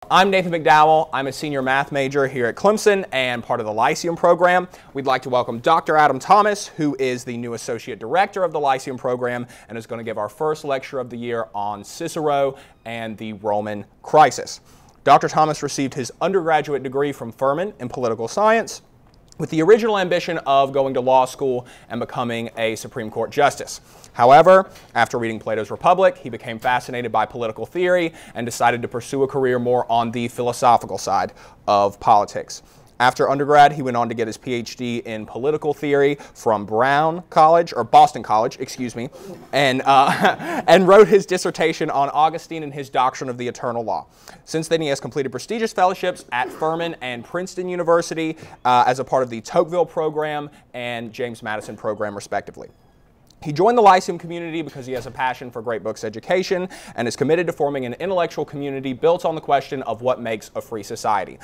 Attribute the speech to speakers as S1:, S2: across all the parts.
S1: I'm Nathan McDowell. I'm a senior math major here at Clemson and part of the Lyceum program. We'd like to welcome Dr. Adam Thomas, who is the new associate director of the Lyceum program and is going to give our first lecture of the year on Cicero and the Roman crisis. Dr. Thomas received his undergraduate degree from Furman in political science with the original ambition of going to law school and becoming a Supreme Court justice. However, after reading Plato's Republic, he became fascinated by political theory and decided to pursue a career more on the philosophical side of politics. After undergrad, he went on to get his PhD in political theory from Boston College, excuse me, and wrote his dissertation on Augustine and his doctrine of the eternal law. Since then, he has completed prestigious fellowships at Furman and Princeton University as a part of the Tocqueville program and James Madison program, respectively. He joined the Lyceum community because he has a passion for great books education and is committed to forming an intellectual community built on the question of what makes a free society.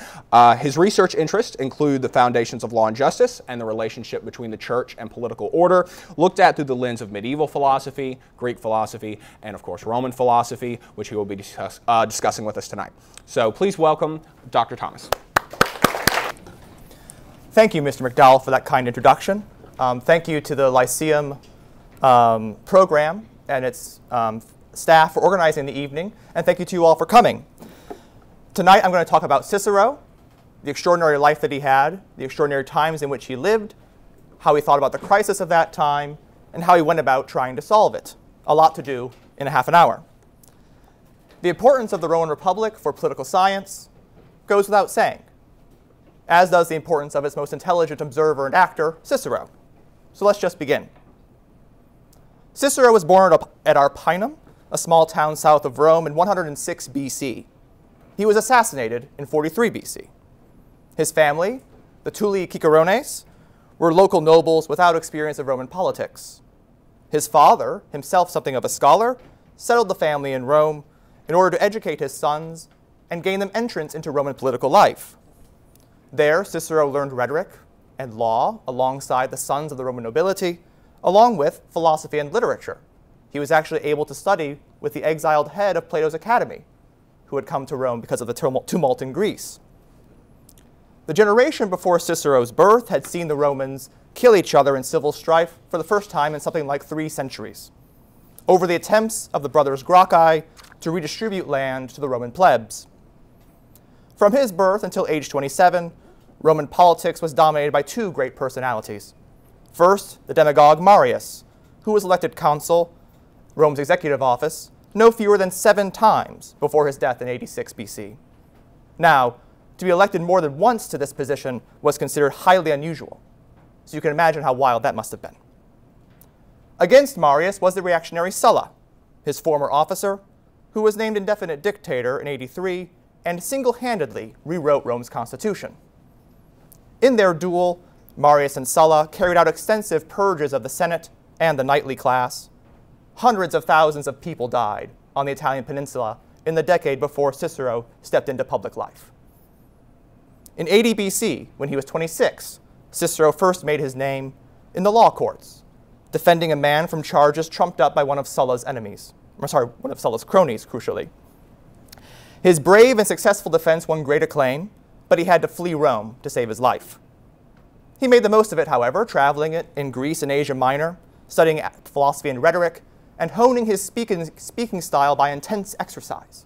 S1: His research interests include the foundations of law and justice and the relationship between the church and political order, looked at through the lens of medieval philosophy, Greek philosophy, and of course Roman philosophy, which he will be discussing with us tonight. So please welcome Dr. Thomas.
S2: Thank you, Mr. McDowell, for that kind introduction. Thank you to the Lyceum program and its staff for organizing the evening, and thank you to you all for coming. Tonight I'm going to talk about Cicero, the extraordinary life that he had, the extraordinary times in which he lived, how he thought about the crisis of that time, and how he went about trying to solve it. A lot to do in a half an hour. The importance of the Roman Republic for political science goes without saying, as does the importance of its most intelligent observer and actor, Cicero. So let's just begin. Cicero was born at Arpinum, a small town south of Rome, in 106 BC. He was assassinated in 43 BC. His family, the Tulli Cicerones, were local nobles without experience of Roman politics. His father, himself something of a scholar, settled the family in Rome in order to educate his sons and gain them entrance into Roman political life. There, Cicero learned rhetoric and law alongside the sons of the Roman nobility, along with philosophy and literature. He was actually able to study with the exiled head of Plato's Academy, who had come to Rome because of the tumult in Greece. The generation before Cicero's birth had seen the Romans kill each other in civil strife for the first time in something like 3 centuries, over the attempts of the brothers Gracchi to redistribute land to the Roman plebs. From his birth until age 27, Roman politics was dominated by 2 great personalities. First, the demagogue Marius, who was elected consul, Rome's executive office, no fewer than 7 times before his death in 86 BC. Now, to be elected more than once to this position was considered highly unusual, so you can imagine how wild that must have been. Against Marius was the reactionary Sulla, his former officer, who was named indefinite dictator in 83 and single-handedly rewrote Rome's constitution. In their duel, Marius and Sulla carried out extensive purges of the Senate and the knightly class. Hundreds of thousands of people died on the Italian peninsula in the decade before Cicero stepped into public life. In 80 BC, when he was 26, Cicero first made his name in the law courts, defending a man from charges trumped up by one of Sulla's cronies, crucially. His brave and successful defense won great acclaim, but he had to flee Rome to save his life. He made the most of it, however, traveling in Greece and Asia Minor, studying philosophy and rhetoric, and honing his speaking style by intense exercise.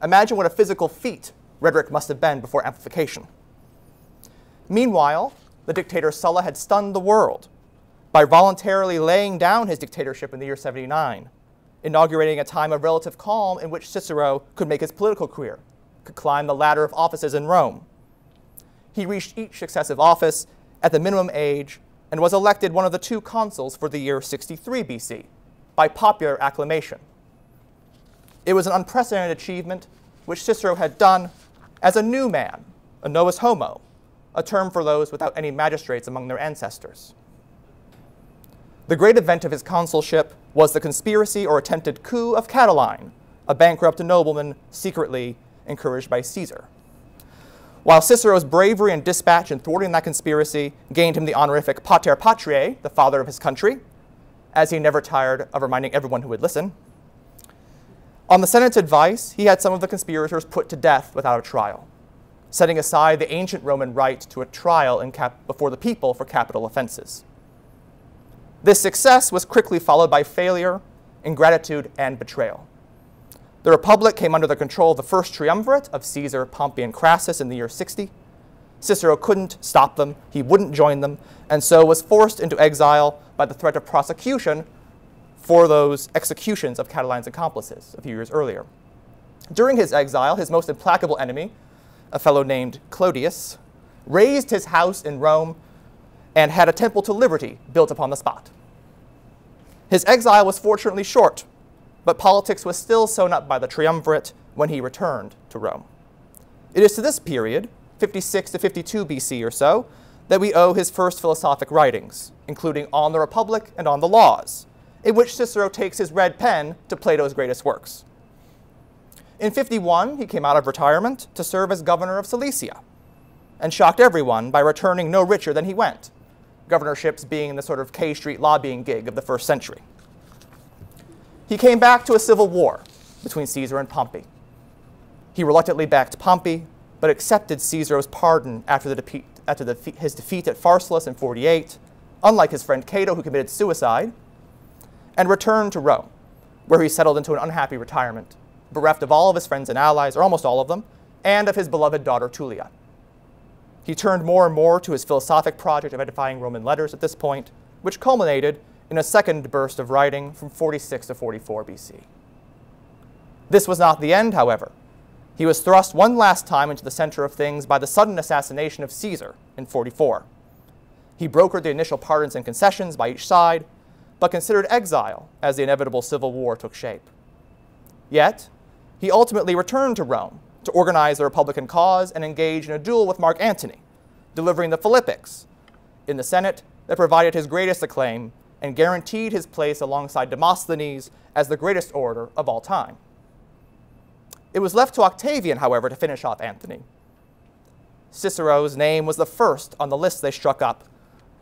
S2: Imagine what a physical feat rhetoric must have been before amplification. Meanwhile, the dictator Sulla had stunned the world by voluntarily laying down his dictatorship in the year 79, inaugurating a time of relative calm in which Cicero could make his political career, could climb the ladder of offices in Rome. He reached each successive office at the minimum age and was elected one of the 2 consuls for the year 63 BC by popular acclamation. It was an unprecedented achievement which Cicero had done as a new man, a novus homo, a term for those without any magistrates among their ancestors. The great event of his consulship was the conspiracy or attempted coup of Catiline, a bankrupt nobleman secretly encouraged by Caesar. While Cicero's bravery and dispatch in thwarting that conspiracy gained him the honorific Pater Patriae, the father of his country, as he never tired of reminding everyone who would listen, On the Senate's advice, he had some of the conspirators put to death without a trial, setting aside the ancient Roman right to a trial before the people for capital offenses. This success was quickly followed by failure, ingratitude, and betrayal. The Republic came under the control of the first triumvirate of Caesar, Pompey, and Crassus in the year 60. Cicero couldn't stop them, he wouldn't join them, and so was forced into exile by the threat of prosecution for those executions of Catiline's accomplices a few years earlier. During his exile, his most implacable enemy, a fellow named Clodius, raised his house in Rome and had a temple to liberty built upon the spot. His exile was fortunately short, but politics was still sewn up by the triumvirate when he returned to Rome. It is to this period, 56 to 52 BC or so, that we owe his first philosophic writings, including On the Republic and On the Laws, in which Cicero takes his red pen to Plato's greatest works. In 51, he came out of retirement to serve as governor of Cilicia, and shocked everyone by returning no richer than he went, governorships being the sort of K Street lobbying gig of the first century. He came back to a civil war between Caesar and Pompey. He reluctantly backed Pompey, but accepted Caesar's pardon after his defeat at Pharsalus in 48, unlike his friend Cato, who committed suicide, and returned to Rome, where he settled into an unhappy retirement, bereft of all of his friends and allies, or almost all of them, and of his beloved daughter Tullia. He turned more and more to his philosophic project of edifying Roman letters at this point, which culminated in a second burst of writing from 46 to 44 BC. This was not the end, however. He was thrust one last time into the center of things by the sudden assassination of Caesar in 44. He brokered the initial pardons and concessions by each side, but considered exile as the inevitable civil war took shape. Yet, he ultimately returned to Rome to organize the Republican cause and engage in a duel with Mark Antony, delivering the Philippics in the Senate that provided his greatest acclaim and guaranteed his place alongside Demosthenes as the greatest orator of all time. It was left to Octavian, however, to finish off Antony. Cicero's name was the first on the list they struck up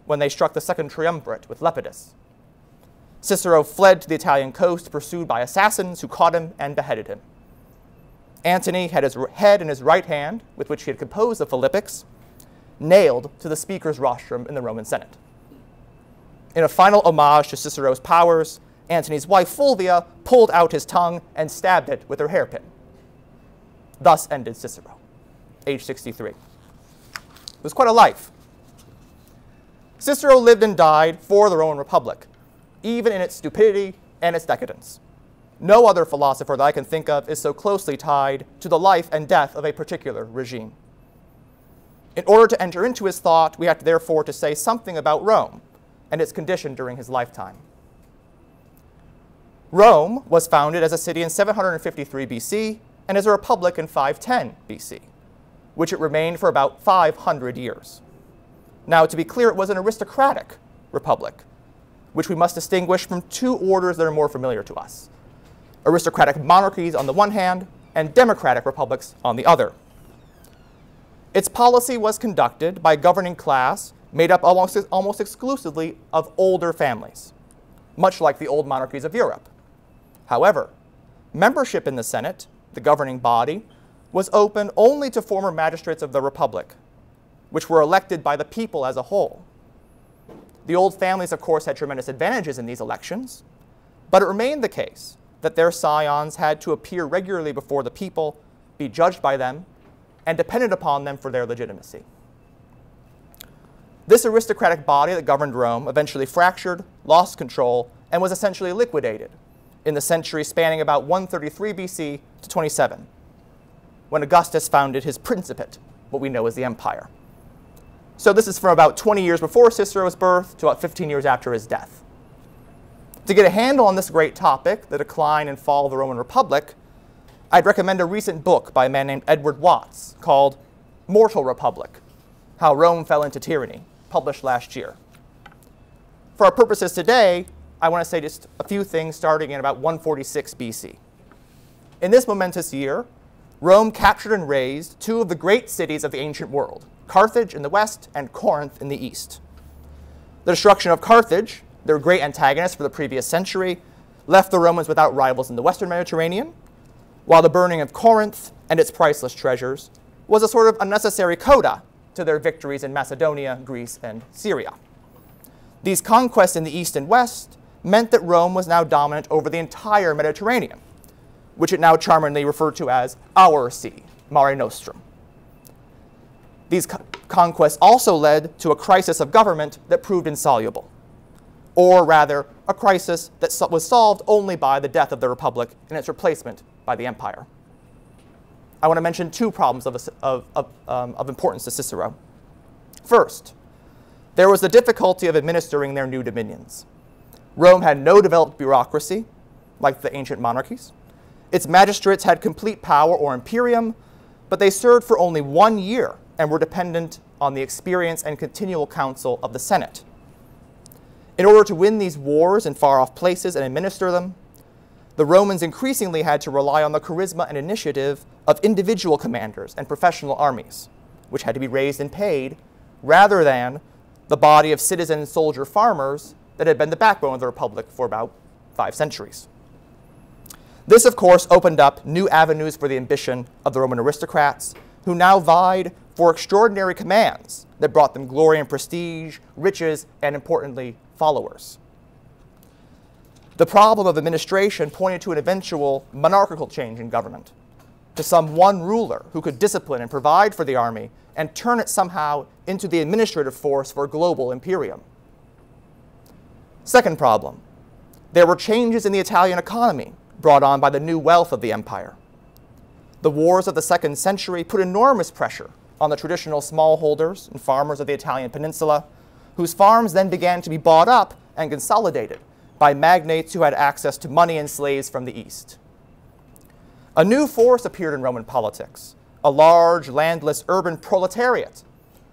S2: when they struck the second triumvirate with Lepidus. Cicero fled to the Italian coast, pursued by assassins who caught him and beheaded him. Antony had his head in his right hand, with which he had composed the Philippics, nailed to the speaker's rostrum in the Roman Senate. In a final homage to Cicero's powers, Antony's wife Fulvia pulled out his tongue and stabbed it with her hairpin. Thus ended Cicero, age 63. It was quite a life. Cicero lived and died for the Roman Republic, even in its stupidity and its decadence. No other philosopher that I can think of is so closely tied to the life and death of a particular regime. In order to enter into his thought, we have therefore to say something about Rome and its condition during his lifetime. Rome was founded as a city in 753 BC and as a republic in 510 BC, which it remained for about 500 years. Now, to be clear, it was an aristocratic republic, which we must distinguish from two orders that are more familiar to us: aristocratic monarchies on the one hand, and democratic republics on the other. Its policy was conducted by a governing class made up almost exclusively of older families, much like the old monarchies of Europe. However, membership in the Senate, the governing body, was open only to former magistrates of the Republic, which were elected by the people as a whole. The old families, of course, had tremendous advantages in these elections, but it remained the case that their scions had to appear regularly before the people, be judged by them, and depended upon them for their legitimacy. This aristocratic body that governed Rome eventually fractured, lost control, and was essentially liquidated in the century spanning about 133 BC to 27, when Augustus founded his Principate, what we know as the Empire. So this is from about 20 years before Cicero's birth to about 15 years after his death. To get a handle on this great topic, the decline and fall of the Roman Republic, I'd recommend a recent book by a man named Edward Watts called Mortal Republic: How Rome Fell into Tyranny, published last year. For our purposes today, I want to say just a few things starting in about 146 BC. In this momentous year, Rome captured and razed two of the great cities of the ancient world, Carthage in the west and Corinth in the east. The destruction of Carthage, their great antagonist for the previous century, left the Romans without rivals in the western Mediterranean, while the burning of Corinth and its priceless treasures was a sort of unnecessary coda to their victories in Macedonia, Greece, and Syria. These conquests in the East and West meant that Rome was now dominant over the entire Mediterranean, which it now charmingly referred to as our sea, Mare Nostrum. These conquests also led to a crisis of government that proved insoluble, or rather, a crisis that was solved only by the death of the Republic and its replacement by the Empire. I want to mention two problems of importance to Cicero. First, there was the difficulty of administering their new dominions. Rome had no developed bureaucracy, like the ancient monarchies. Its magistrates had complete power or imperium, but they served for only 1 year and were dependent on the experience and continual counsel of the Senate. In order to win these wars in far-off places and administer them, the Romans increasingly had to rely on the charisma and initiative of individual commanders and professional armies, which had to be raised and paid, rather than the body of citizen soldier farmers that had been the backbone of the Republic for about 5 centuries. This, of course, opened up new avenues for the ambition of the Roman aristocrats, who now vied for extraordinary commands that brought them glory and prestige, riches, and importantly, followers. The problem of administration pointed to an eventual monarchical change in government, to some one ruler who could discipline and provide for the army and turn it somehow into the administrative force for a global imperium. Second problem, there were changes in the Italian economy brought on by the new wealth of the empire. The wars of the 2nd century put enormous pressure on the traditional smallholders and farmers of the Italian peninsula, whose farms then began to be bought up and consolidated by magnates who had access to money and slaves from the East. A new force appeared in Roman politics, a large, landless, urban proletariat.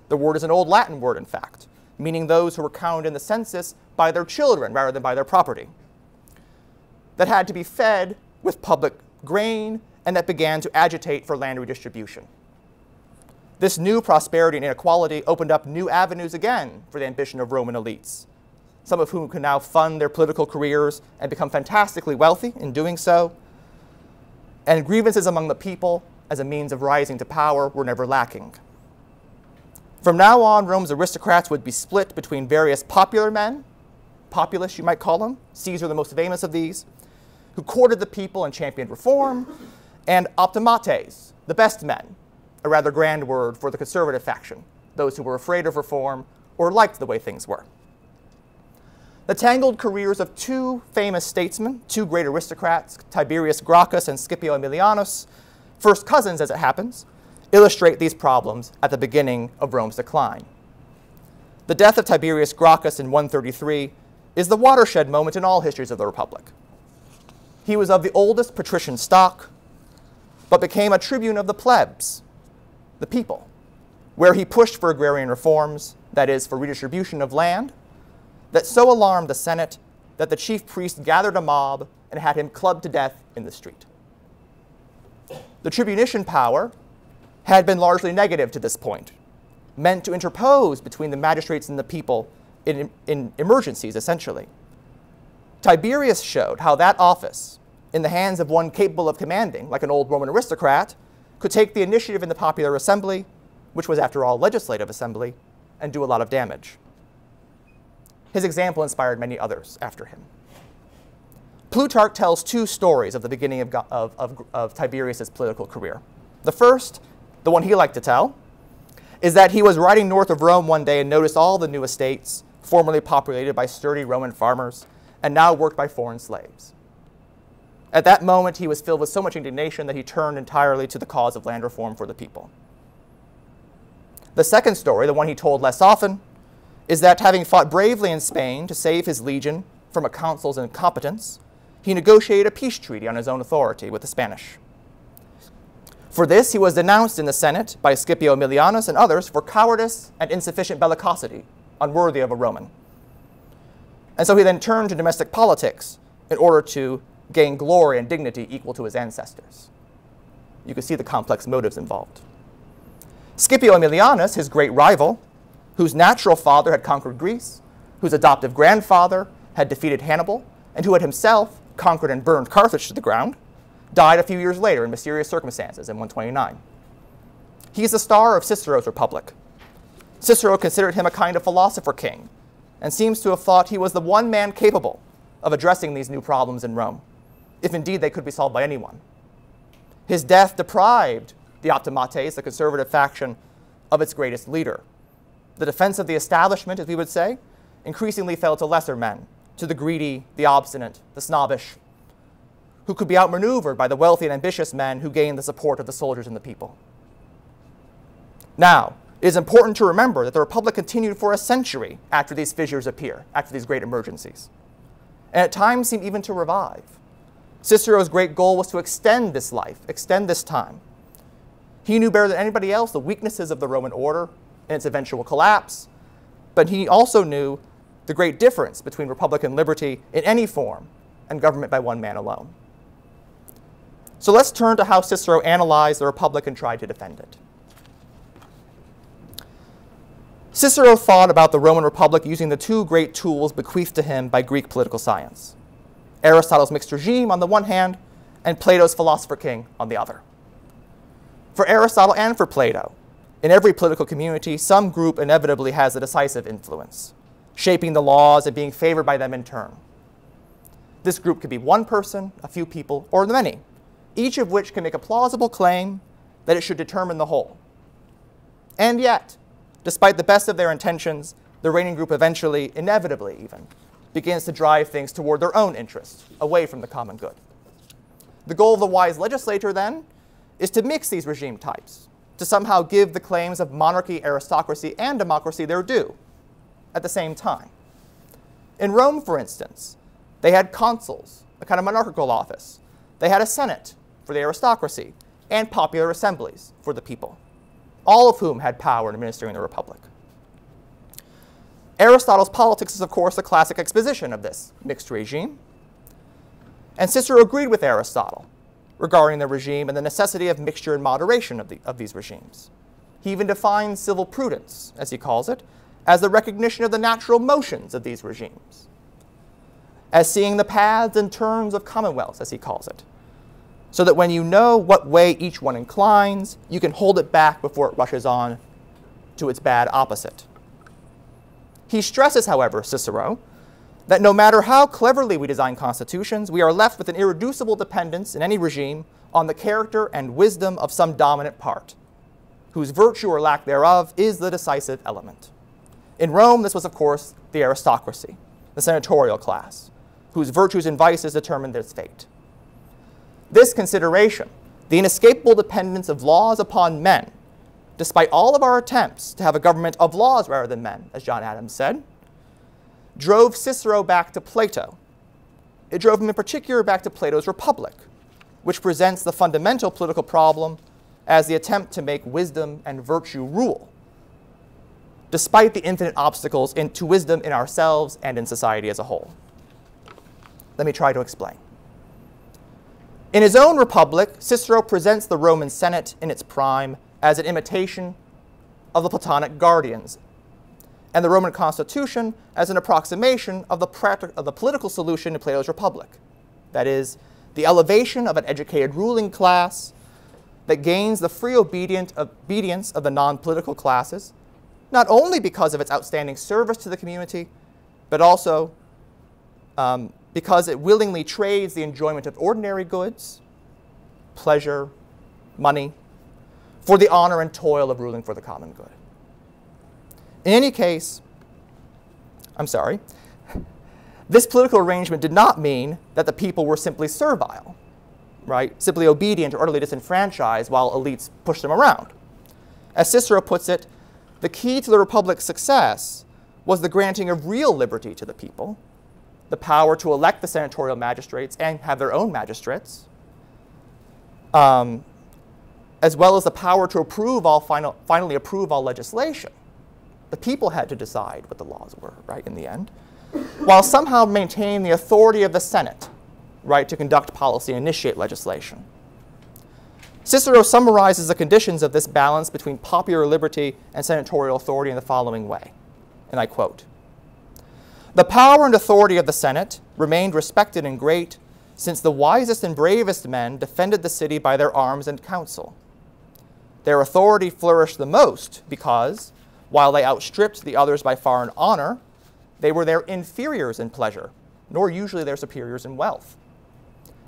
S2: The word is an old Latin word, in fact, meaning those who were counted in the census by their children rather than by their property, that had to be fed with public grain and that began to agitate for land redistribution. This new prosperity and inequality opened up new avenues again for the ambition of Roman elites, some of whom could now fund their political careers and become fantastically wealthy in doing so. And grievances among the people as a means of rising to power were never lacking. From now on, Rome's aristocrats would be split between various popular men, populists you might call them, Caesar the most famous of these, who courted the people and championed reform, and optimates, the best men, a rather grand word for the conservative faction, those who were afraid of reform or liked the way things were. The tangled careers of two famous statesmen, two great aristocrats, Tiberius Gracchus and Scipio Aemilianus, first cousins as it happens, illustrate these problems at the beginning of Rome's decline. The death of Tiberius Gracchus in 133 is the watershed moment in all histories of the Republic. He was of the oldest patrician stock, but became a tribune of the plebs, the people, where he pushed for agrarian reforms, that is, for redistribution of land, that so alarmed the Senate that the chief priest gathered a mob and had him clubbed to death in the street. The tribunician power had been largely negative to this point, meant to interpose between the magistrates and the people in emergencies, essentially. Tiberius showed how that office, in the hands of one capable of commanding, like an old Roman aristocrat, could take the initiative in the popular assembly, which was, after all, legislative assembly, and do a lot of damage. His example inspired many others after him. Plutarch tells two stories of the beginning of Tiberius' political career. The first, the one he liked to tell, is that he was riding north of Rome one day and noticed all the new estates, formerly populated by sturdy Roman farmers, and now worked by foreign slaves. At that moment, he was filled with so much indignation that he turned entirely to the cause of land reform for the people. The second story, the one he told less often, is that having fought bravely in Spain to save his legion from a consul's incompetence, he negotiated a peace treaty on his own authority with the Spanish. For this, he was denounced in the Senate by Scipio Aemilianus and others for cowardice and insufficient bellicosity, unworthy of a Roman. And so he then turned to domestic politics in order to gain glory and dignity equal to his ancestors. You can see the complex motives involved. Scipio Aemilianus, his great rival, whose natural father had conquered Greece, whose adoptive grandfather had defeated Hannibal, and who had himself conquered and burned Carthage to the ground, died a few years later in mysterious circumstances in 129. He's the star of Cicero's Republic. Cicero considered him a kind of philosopher king and seems to have thought he was the one man capable of addressing these new problems in Rome, if indeed they could be solved by anyone. His death deprived the optimates, the conservative faction, of its greatest leader. The defense of the establishment, as we would say, increasingly fell to lesser men, to the greedy, the obstinate, the snobbish, who could be outmaneuvered by the wealthy and ambitious men who gained the support of the soldiers and the people. Now, it is important to remember that the Republic continued for a century after these fissures appear, after these great emergencies, and at times seemed even to revive. Cicero's great goal was to extend this life, extend this time. He knew better than anybody else the weaknesses of the Roman order and its eventual collapse, but he also knew the great difference between republican liberty in any form and government by one man alone. So let's turn to how Cicero analyzed the Republic and tried to defend it. Cicero thought about the Roman Republic using the two great tools bequeathed to him by Greek political science: Aristotle's mixed regime on the one hand, and Plato's philosopher king on the other. For Aristotle and for Plato, in every political community, some group inevitably has a decisive influence, shaping the laws and being favored by them in turn. This group could be one person, a few people, or many, each of which can make a plausible claim that it should determine the whole. And yet, despite the best of their intentions, the reigning group eventually, inevitably even, begins to drive things toward their own interests, away from the common good. The goal of the wise legislator, then, is to mix these regime types, to somehow give the claims of monarchy, aristocracy, and democracy their due at the same time. In Rome, for instance, they had consuls, a kind of monarchical office. They had a senate for the aristocracy, and popular assemblies for the people, all of whom had power in administering the Republic. Aristotle's Politics is, of course, a classic exposition of this mixed regime. And Cicero agreed with Aristotle regarding the regime and the necessity of mixture and moderation of these regimes. He even defines civil prudence, as he calls it, as the recognition of the natural motions of these regimes, as seeing the paths and turns of commonwealths, as he calls it, so that when you know what way each one inclines, you can hold it back before it rushes on to its bad opposite. He stresses, however, Cicero, that no matter how cleverly we design constitutions, we are left with an irreducible dependence in any regime on the character and wisdom of some dominant part, whose virtue or lack thereof is the decisive element. In Rome, this was, of course, the aristocracy, the senatorial class, whose virtues and vices determined its fate. This consideration, the inescapable dependence of laws upon men, despite all of our attempts to have a government of laws rather than men, as John Adams said, drove Cicero back to Plato. It drove him in particular back to Plato's Republic, which presents the fundamental political problem as the attempt to make wisdom and virtue rule, despite the infinite obstacles to wisdom in ourselves and in society as a whole. Let me try to explain. In his own Republic, Cicero presents the Roman Senate in its prime as an imitation of the Platonic guardians, and the Roman constitution as an approximation of the political solution to Plato's Republic. That is, the elevation of an educated ruling class that gains the free obedience of the non-political classes, not only because of its outstanding service to the community, but also because it willingly trades the enjoyment of ordinary goods, pleasure, money, for the honor and toil of ruling for the common good. In any case, this political arrangement did not mean that the people were simply servile, right? Simply obedient or utterly disenfranchised while elites pushed them around. As Cicero puts it, the key to the Republic's success was the granting of real liberty to the people, the power to elect the senatorial magistrates and have their own magistrates, as well as the power to finally approve all legislation. The people had to decide what the laws were, right, in the end, while somehow maintaining the authority of the Senate, right, to conduct policy and initiate legislation. Cicero summarizes the conditions of this balance between popular liberty and senatorial authority in the following way, and I quote, "The power and authority of the Senate remained respected and great since the wisest and bravest men defended the city by their arms and counsel. Their authority flourished the most because, while they outstripped the others by far in honor, they were their inferiors in pleasure, nor usually their superiors in wealth.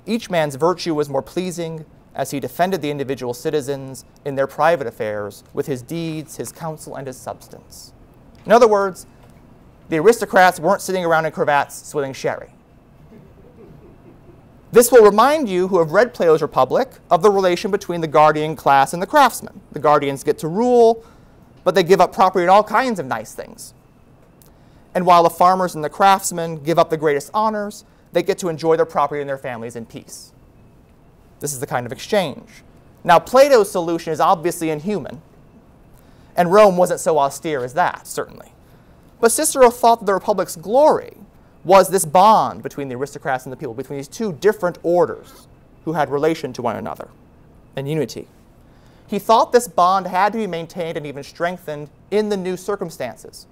S2: Each man's virtue was more pleasing as he defended the individual citizens in their private affairs with his deeds, his counsel, and his substance. In other words, the aristocrats weren't sitting around in cravats swilling sherry. This will remind you who have read Plato's Republic of the relation between the guardian class and the craftsmen. The guardians get to rule, but they give up property and all kinds of nice things. And while the farmers and the craftsmen give up the greatest honors, they get to enjoy their property and their families in peace. This is the kind of exchange. Now, Plato's solution is obviously inhuman, and Rome wasn't so austere as that, certainly. But Cicero thought that the Republic's glory was this bond between the aristocrats and the people, between these two different orders who had relation to one another and unity. He thought this bond had to be maintained and even strengthened in the new circumstances,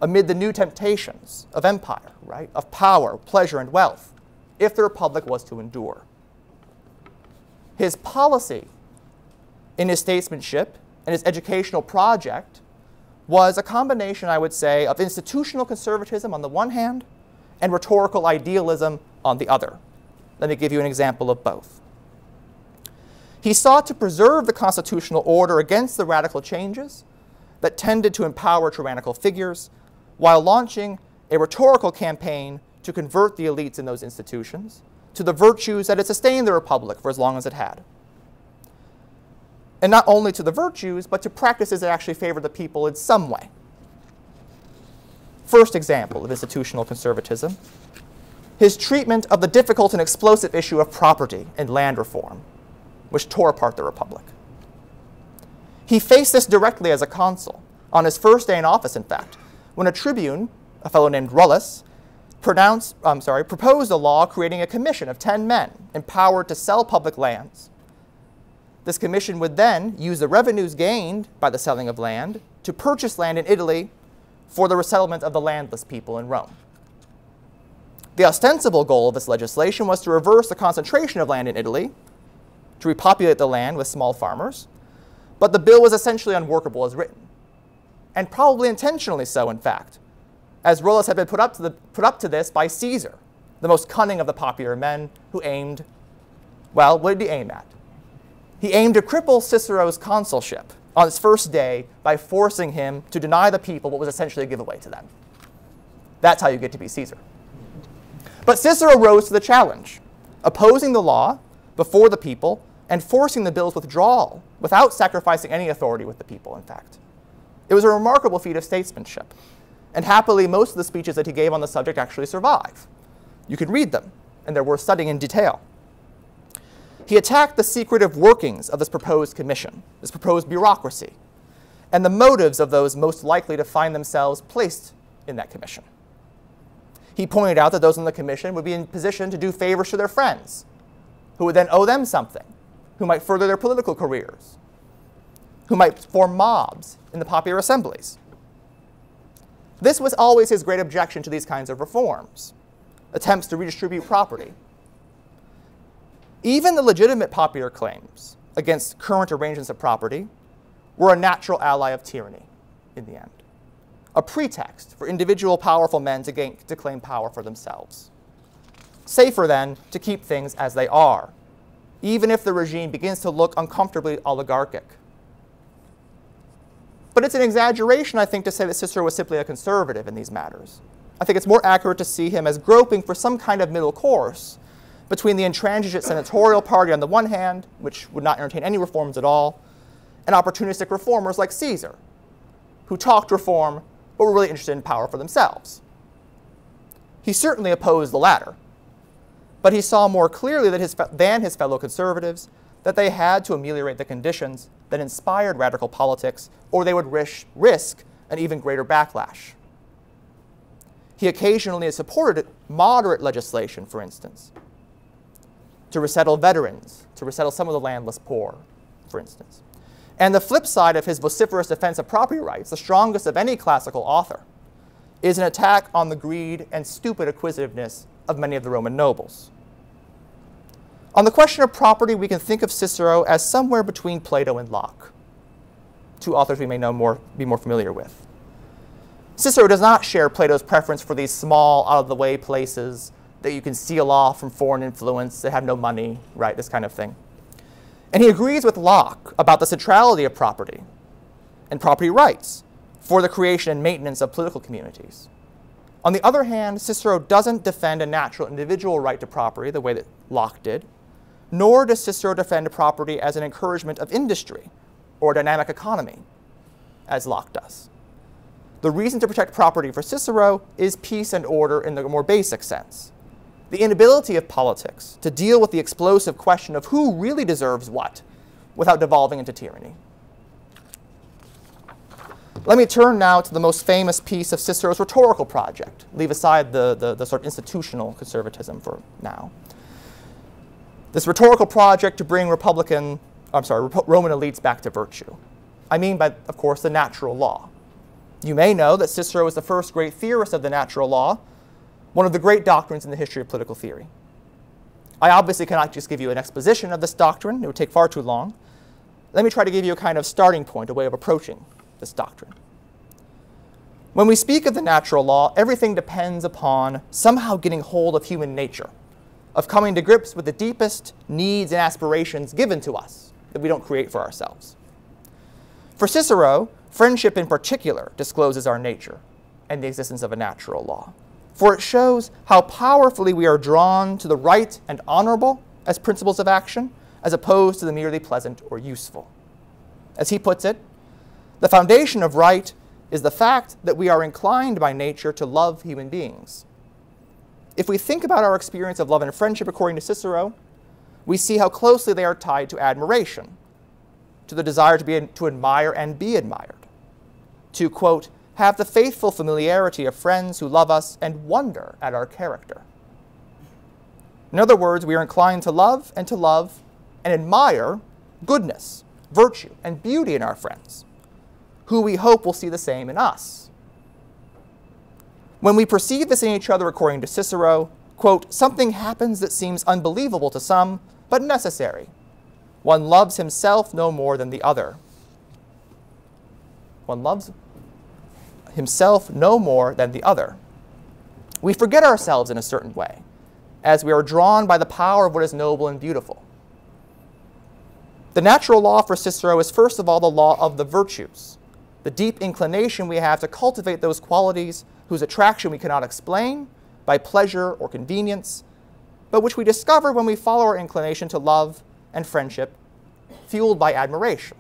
S2: amid the new temptations of empire, right, of power, pleasure, and wealth, if the Republic was to endure. His policy in his statesmanship and his educational project was a combination, I would say, of institutional conservatism on the one hand and rhetorical idealism on the other. Let me give you an example of both. He sought to preserve the constitutional order against the radical changes that tended to empower tyrannical figures, while launching a rhetorical campaign to convert the elites in those institutions to the virtues that had sustained the Republic for as long as it had. And not only to the virtues, but to practices that actually favored the people in some way. First example of institutional conservatism, his treatment of the difficult and explosive issue of property and land reform, which tore apart the Republic. He faced this directly as a consul, on his first day in office, in fact, when a tribune, a fellow named Rullus, proposed a law creating a commission of 10 men empowered to sell public lands. This commission would then use the revenues gained by the selling of land to purchase land in Italy for the resettlement of the landless people in Rome. The ostensible goal of this legislation was to reverse the concentration of land in Italy, to repopulate the land with small farmers, but the bill was essentially unworkable as written, and probably intentionally so, in fact, as Rullus had been put up to this by Caesar, the most cunning of the popular men, who aimed, well, what did he aim at? He aimed to cripple Cicero's consulship on his first day by forcing him to deny the people what was essentially a giveaway to them. That's how you get to be Caesar. But Cicero rose to the challenge, opposing the law before the people and forcing the bill's withdrawal without sacrificing any authority with the people, in fact. It was a remarkable feat of statesmanship, and happily most of the speeches that he gave on the subject actually survive. You can read them, and they're worth studying in detail. He attacked the secretive workings of this proposed commission, this proposed bureaucracy, and the motives of those most likely to find themselves placed in that commission. He pointed out that those in the commission would be in position to do favors to their friends, who would then owe them something, who might further their political careers, who might form mobs in the popular assemblies. This was always his great objection to these kinds of reforms, attempts to redistribute property. Even the legitimate popular claims against current arrangements of property were a natural ally of tyranny in the end, a pretext for individual powerful men to claim power for themselves. Safer, then, to keep things as they are, even if the regime begins to look uncomfortably oligarchic. But it's an exaggeration, I think, to say that Cicero was simply a conservative in these matters. I think it's more accurate to see him as groping for some kind of middle course between the intransigent senatorial party on the one hand, which would not entertain any reforms at all, and opportunistic reformers like Caesar, who talked reform but were really interested in power for themselves. He certainly opposed the latter, but he saw more clearly than his fellow conservatives that they had to ameliorate the conditions that inspired radical politics, or they would risk an even greater backlash. He occasionally supported moderate legislation, for instance, to resettle veterans, to resettle some of the landless poor, for instance. And the flip side of his vociferous defense of property rights, the strongest of any classical author, is an attack on the greed and stupid acquisitiveness of many of the Roman nobles. On the question of property, we can think of Cicero as somewhere between Plato and Locke, two authors we may be more familiar with. Cicero does not share Plato's preference for these small, out-of-the-way places that you can seal off from foreign influence, that have no money, right, this kind of thing. And he agrees with Locke about the centrality of property and property rights for the creation and maintenance of political communities. On the other hand, Cicero doesn't defend a natural individual right to property the way that Locke did, nor does Cicero defend property as an encouragement of industry or a dynamic economy, as Locke does. The reason to protect property for Cicero is peace and order in the more basic sense. The inability of politics to deal with the explosive question of who really deserves what without devolving into tyranny. Let me turn now to the most famous piece of Cicero's rhetorical project. Leave aside the sort of institutional conservatism for now. This rhetorical project to bring Roman elites back to virtue. I mean by, of course, the natural law. You may know that Cicero is the first great theorist of the natural law, one of the great doctrines in the history of political theory. I obviously cannot just give you an exposition of this doctrine. It would take far too long. Let me try to give you a kind of starting point, a way of approaching this doctrine. When we speak of the natural law, everything depends upon somehow getting hold of human nature, of coming to grips with the deepest needs and aspirations given to us that we don't create for ourselves. For Cicero, friendship in particular discloses our nature and the existence of a natural law, for it shows how powerfully we are drawn to the right and honorable as principles of action, as opposed to the merely pleasant or useful. As he puts it, the foundation of right is the fact that we are inclined by nature to love human beings. If we think about our experience of love and friendship according to Cicero, we see how closely they are tied to admiration, to the desire to admire and be admired, to, quote, have the faithful familiarity of friends who love us and wonder at our character. In other words, we are inclined to love and admire goodness, virtue, and beauty in our friends, who we hope will see the same in us. When we perceive this in each other according to Cicero, quote, something happens that seems unbelievable to some, but necessary. One loves himself no more than the other. One loves himself no more than the other. We forget ourselves in a certain way, as we are drawn by the power of what is noble and beautiful. The natural law for Cicero is first of all the law of the virtues, the deep inclination we have to cultivate those qualities whose attraction we cannot explain by pleasure or convenience, but which we discover when we follow our inclination to love and friendship, fueled by admiration.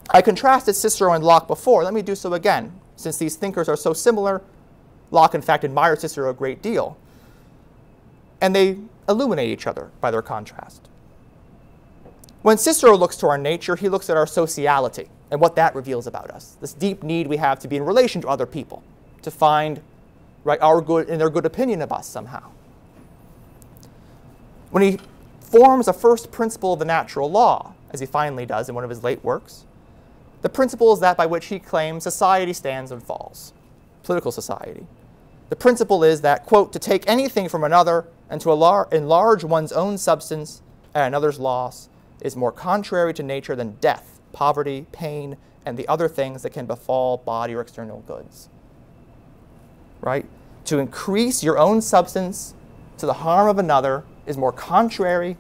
S2: I contrasted Cicero and Locke before. Let me do so again. Since these thinkers are so similar, Locke, in fact, admired Cicero a great deal, and they illuminate each other by their contrast. When Cicero looks to our nature, he looks at our sociality and what that reveals about us, this deep need we have to be in relation to other people, to find our good and their good opinion of us somehow. When he forms a first principle of the natural law, as he finally does in one of his late works, the principle is that by which he claims society stands and falls, political society. The principle is that, quote, to take anything from another and to enlarge one's own substance at another's loss is more contrary to nature than death, poverty, pain, and the other things that can befall body or external goods. Right? To increase your own substance to the harm of another is more contrary,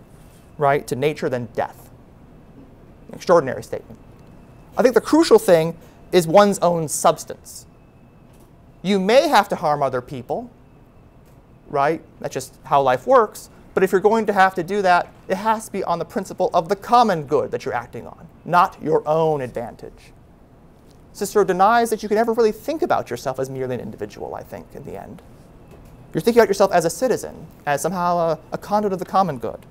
S2: right, to nature than death. An extraordinary statement. I think the crucial thing is one's own substance. You may have to harm other people, right? That's just how life works. But if you're going to have to do that, it has to be on the principle of the common good that you're acting on, not your own advantage. Cicero denies that you can ever really think about yourself as merely an individual, I think, in the end. You're thinking about yourself as a citizen, as somehow a conduit of the common good.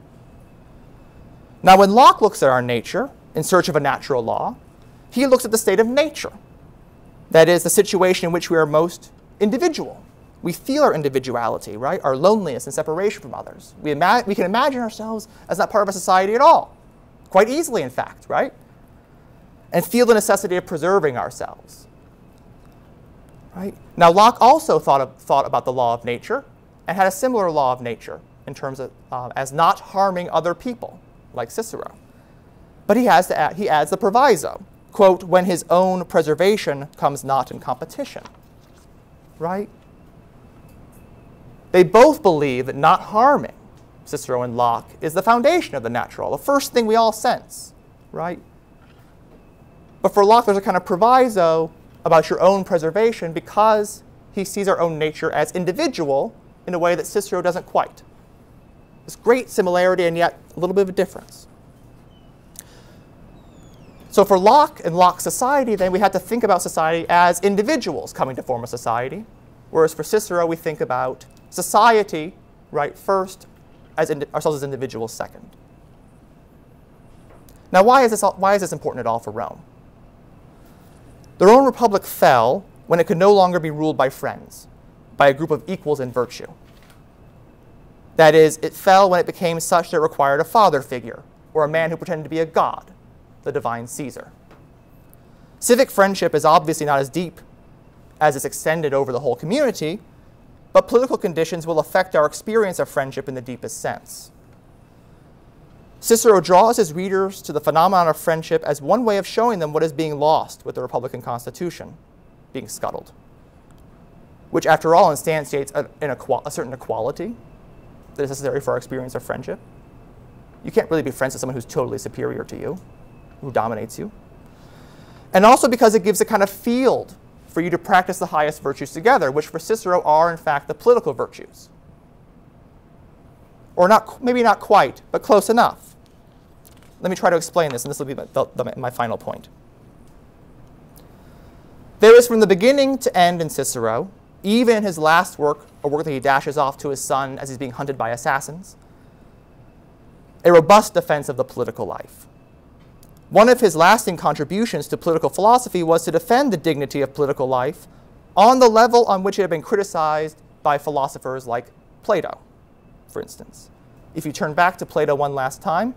S2: Now, when Locke looks at our nature in search of a natural law, he looks at the state of nature. That is, the situation in which we are most individual. We feel our individuality, right? Our loneliness and separation from others. We can imagine ourselves as not part of a society at all, quite easily, in fact, right? And feel the necessity of preserving ourselves. Right? Now, Locke also thought about the law of nature and had a similar law of nature in terms of as not harming other people, like Cicero. But he adds the proviso, quote, when his own preservation comes not in competition, right? They both believe that not harming, Cicero and Locke, is the foundation of the natural, the first thing we all sense, right? But for Locke, there's a kind of proviso about your own preservation because he sees our own nature as individual in a way that Cicero doesn't quite. This great similarity and yet a little bit of a difference. So for Locke and Locke's society, then we had to think about society as individuals coming to form a society, whereas for Cicero, we think about society, right, first, as ourselves as individuals second. Now, why is this important at all for Rome? The Roman Republic fell when it could no longer be ruled by friends, by a group of equals in virtue. That is, it fell when it became such that it required a father figure, or a man who pretended to be a god, the divine Caesar. Civic friendship is obviously not as deep as it's extended over the whole community, but political conditions will affect our experience of friendship in the deepest sense. Cicero draws his readers to the phenomenon of friendship as one way of showing them what is being lost with the Republican Constitution, being scuttled, which after all instantiates a certain equality that is necessary for our experience of friendship. You can't really be friends with someone who's totally superior to you, who dominates you. And also because it gives a kind of field for you to practice the highest virtues together, which for Cicero are in fact the political virtues. Or not, maybe not quite, but close enough. Let me try to explain this, and this will be my final point. There is from the beginning to end in Cicero, even in his last work, a work that he dashes off to his son as he's being hunted by assassins, a robust defense of the political life. One of his lasting contributions to political philosophy was to defend the dignity of political life on the level on which it had been criticized by philosophers like Plato, for instance. If you turn back to Plato one last time,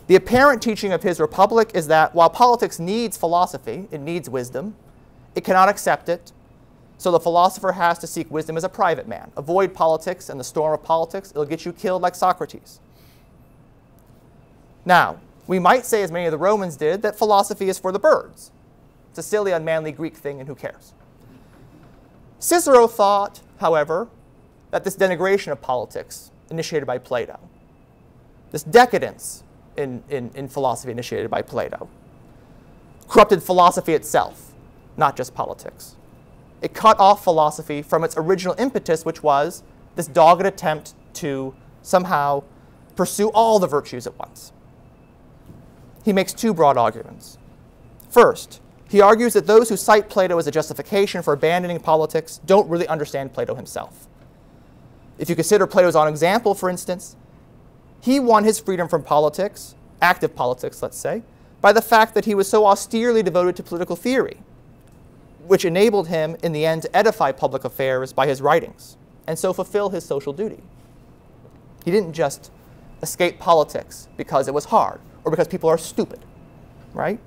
S2: the apparent teaching of his Republic is that while politics needs philosophy, it needs wisdom, it cannot accept it, so the philosopher has to seek wisdom as a private man. Avoid politics and the storm of politics, it'll get you killed like Socrates. Now, we might say, as many of the Romans did, that philosophy is for the birds. It's a silly, unmanly Greek thing, and who cares? Cicero thought, however, that this denigration of politics initiated by Plato, this decadence in philosophy initiated by Plato, corrupted philosophy itself, not just politics. It cut off philosophy from its original impetus, which was this dogged attempt to somehow pursue all the virtues at once. He makes two broad arguments. First, he argues that those who cite Plato as a justification for abandoning politics don't really understand Plato himself. If you consider Plato's own example, for instance, he won his freedom from politics, active politics, let's say, by the fact that he was so austerely devoted to political theory, which enabled him, in the end, to edify public affairs by his writings, and so fulfill his social duty. He didn't just escape politics because it was hard, or because people are stupid, right?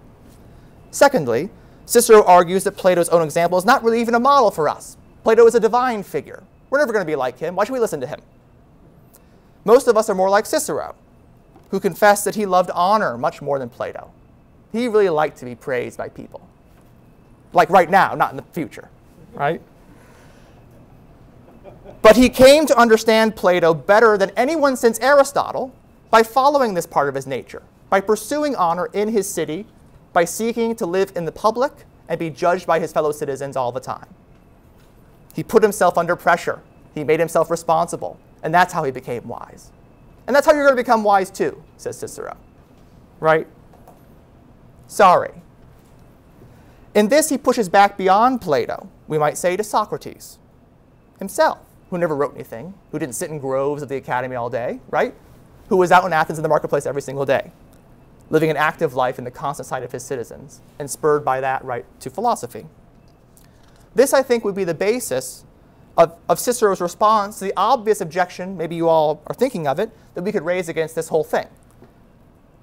S2: Secondly, Cicero argues that Plato's own example is not really even a model for us. Plato is a divine figure. We're never going to be like him. Why should we listen to him? Most of us are more like Cicero, who confessed that he loved honor much more than Plato. He really liked to be praised by people. Like right now, not in the future, right? But he came to understand Plato better than anyone since Aristotle by following this part of his nature, by pursuing honor in his city, by seeking to live in the public and be judged by his fellow citizens all the time. He put himself under pressure. He made himself responsible. And that's how he became wise. And that's how you're going to become wise too, says Cicero. Right? Sorry. In this, he pushes back beyond Plato, we might say, to Socrates himself, who never wrote anything, who didn't sit in groves of the academy all day, right? Who was out in Athens in the marketplace every single day, living an active life in the constant sight of his citizens, and spurred by that right to philosophy. This, I think, would be the basis of Cicero's response to the obvious objection, maybe you all are thinking of it, that we could raise against this whole thing,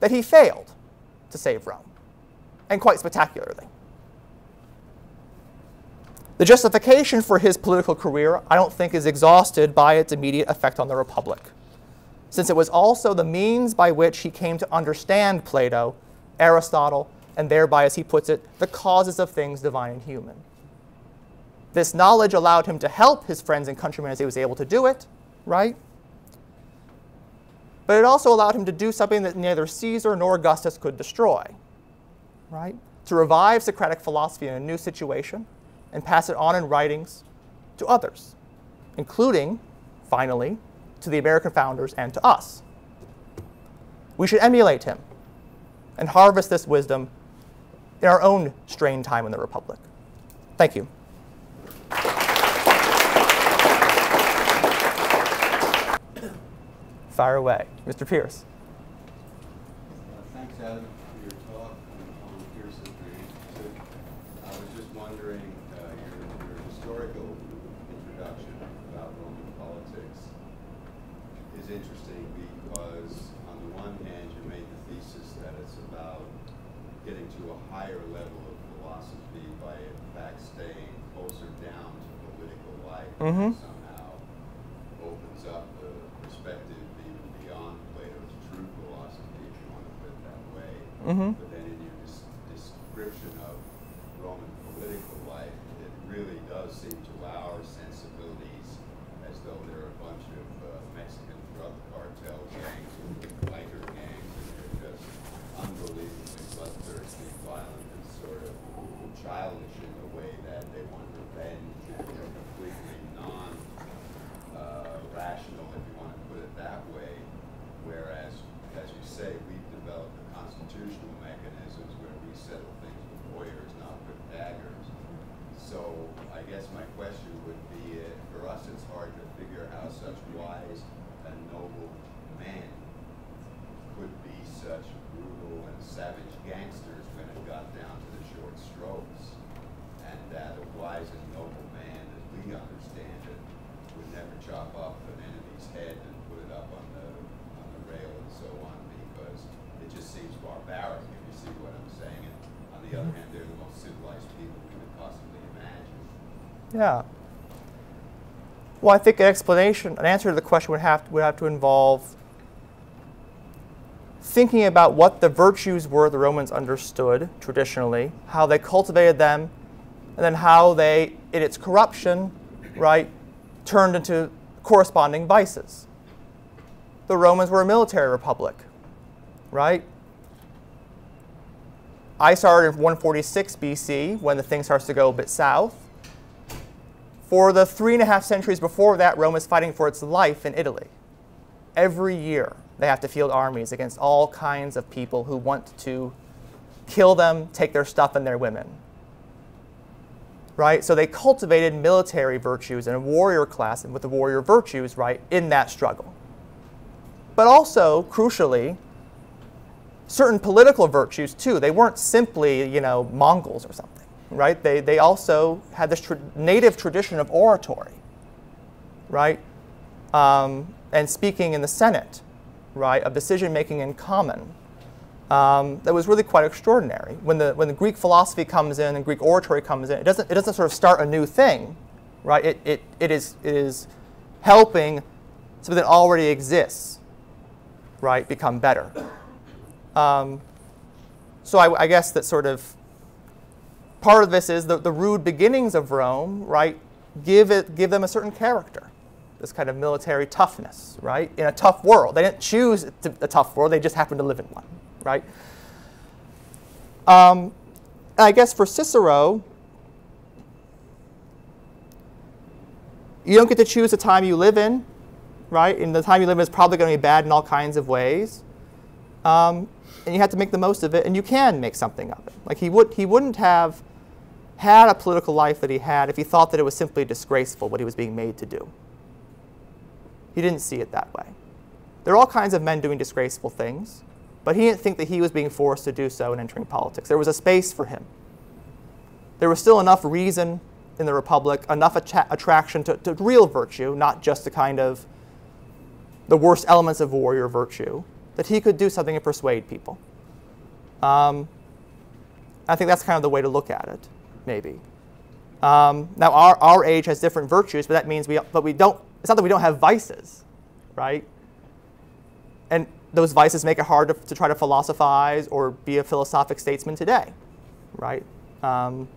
S2: that he failed to save Rome, and quite spectacularly. The justification for his political career, I don't think, is exhausted by its immediate effect on the Republic, since it was also the means by which he came to understand Plato, Aristotle, and thereby, as he puts it, the causes of things divine and human. This knowledge allowed him to help his friends and countrymen as he was able to do it, right? But it also allowed him to do something that neither Caesar nor Augustus could destroy, right? To revive Socratic philosophy in a new situation and pass it on in writings to others, including, finally, to the American founders and to us. We should emulate him and harvest this wisdom in our own strained time in the Republic. Thank you. Fire away. Mr. Pierce.
S3: Thanks, Adam, for your talk on Pearson. Very interesting. I was just wondering, your historical introduction about Roman politics is interesting because, on the one hand, you made the thesis that it's about getting to a higher level of philosophy by, in fact, staying closer down to political life.
S2: Mm-hmm.
S3: Somehow opens up the perspective even beyond Plato's true philosophy, if you want to put it that way.
S2: Mm-hmm.
S3: But then in your description of Roman political life, it really does seem to our sensibilities as though there are a bunch of Mexican drug cartel gangs and biker gangs, and they're just unbelievably bloodthirsty, violent, and sort of childish in the way that they want revenge, and they're completely non-rational, if you want to put it that way. Whereas, as you say, we've developed the constitutional mechanisms where we settle things with lawyers, not with daggers. So I guess my question would be, for us it's hard to figure how such wise and noble men could be such brutal and savage gangsters when it got down to the short strokes, and that a wise and noble man, as we understand it, would never chop off an enemy's head and put it up on the rail and so on, because it just seems barbaric, if you see what I'm saying. And on the other hand, they're the most civilized people we could possibly imagine.
S2: Yeah. Well, I think an answer to the question would have to involve thinking about what the virtues were the Romans understood traditionally, how they cultivated them, and then how they, in its corruption, right, turned into corresponding vices. The Romans were a military republic, right? I started in 146 BC when the thing starts to go a bit south. For the 3.5 centuries before that, Rome is fighting for its life in Italy. Every year, they have to field armies against all kinds of people who want to kill them, take their stuff and their women. Right? So they cultivated military virtues and a warrior class, and with the warrior virtues, right, in that struggle. But also, crucially, certain political virtues too. They weren't simply, Mongols or something, right? They also had this native tradition of oratory, right? And speaking in the Senate, right, of decision making in common. That was really quite extraordinary. When the Greek philosophy comes in and Greek oratory comes in, it doesn't sort of start a new thing, right? It is helping something that already exists, right, become better. So I guess that sort of part of this is the rude beginnings of Rome, right? Give them a certain character, this kind of military toughness, right? In a tough world, they didn't choose a tough world; they just happened to live in one, right? And I guess for Cicero, you don't get to choose the time you live in, right? And the time you live in is probably going to be bad in all kinds of ways. And you have to make the most of it, and you can make something of it. Like he wouldn't have had a political life that he had if he thought that it was simply disgraceful what he was being made to do. He didn't see it that way. There are all kinds of men doing disgraceful things, but he didn't think that he was being forced to do so in entering politics. There was a space for him. There was still enough reason in the Republic, enough attraction to real virtue, not just the kind of the worst elements of warrior virtue, that he could do something and persuade people. I think that's kind of the way to look at it, maybe. Now, our age has different virtues, but that means it's not that we don't have vices, right? And those vices make it hard to try to philosophize or be a philosophic statesman today, right? And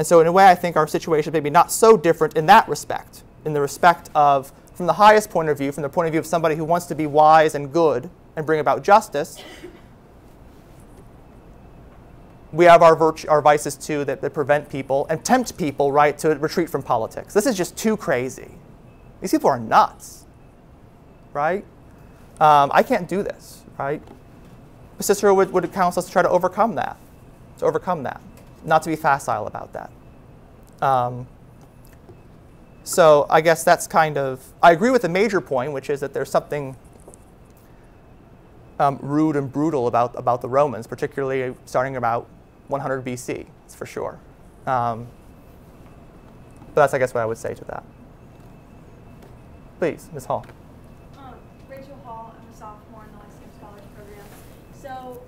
S2: so in a way, I think our situation may be not so different in that respect, in the respect of, from the highest point of view, from the point of view of somebody who wants to be wise and good and bring about justice, we have our vices too that prevent people and tempt people, right, to retreat from politics. This is just too crazy. These people are nuts, right? I can't do this, right? Cicero would counsel us to try to overcome that, not to be facile about that. So I guess that's kind of, I agree with the major point, which is that there's something rude and brutal about the Romans, particularly starting about 100 BC, that's for sure. But that's, I guess, what I would say to that. Please, Ms. Hall.
S4: Rachel Hall, I'm a sophomore in the Lyceum Scholarship Program. So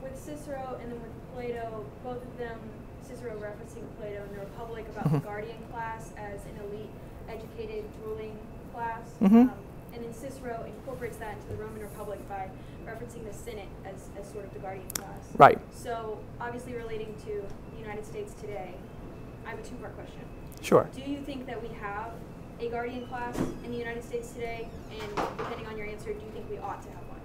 S4: with Cicero and then with Plato, both of them, Cicero referencing Plato in the Republic about the guardian class as an elite, educated, ruling class. And then Cicero incorporates that into the Roman Republic by referencing the Senate as sort of the guardian class.
S2: Right.
S4: So obviously relating to the United States today, I have a two-part question.
S2: Sure.
S4: Do you think that we have a guardian class in the United States today? And depending on your answer, do you think we ought to have one?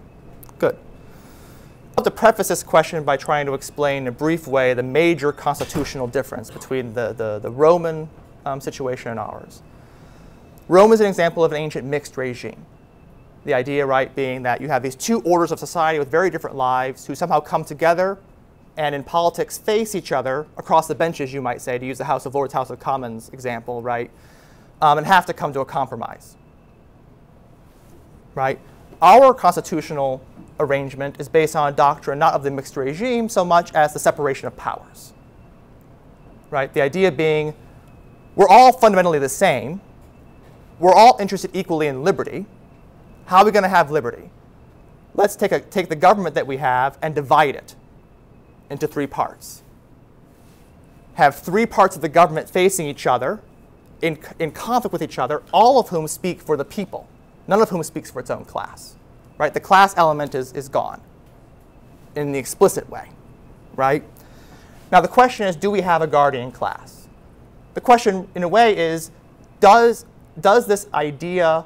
S2: Good. I want to preface this question by trying to explain in a brief way the major constitutional difference between the Roman situation and ours. Rome is an example of an ancient mixed regime. The idea, right, being that you have these two orders of society with very different lives who somehow come together and in politics face each other across the benches, you might say, to use the House of Lords, House of Commons example, right, and have to come to a compromise, right? Our constitutional arrangement is based on a doctrine not of the mixed regime so much as the separation of powers, right? The idea being we're all fundamentally the same. We're all interested equally in liberty. How are we going to have liberty? Let's take the government that we have and divide it into three parts. Have three parts of the government facing each other, in conflict with each other, all of whom speak for the people, none of whom speaks for its own class. Right? The class element is gone in the explicit way. Right? Now the question is, do we have a guardian class? The question, in a way, is, does this idea,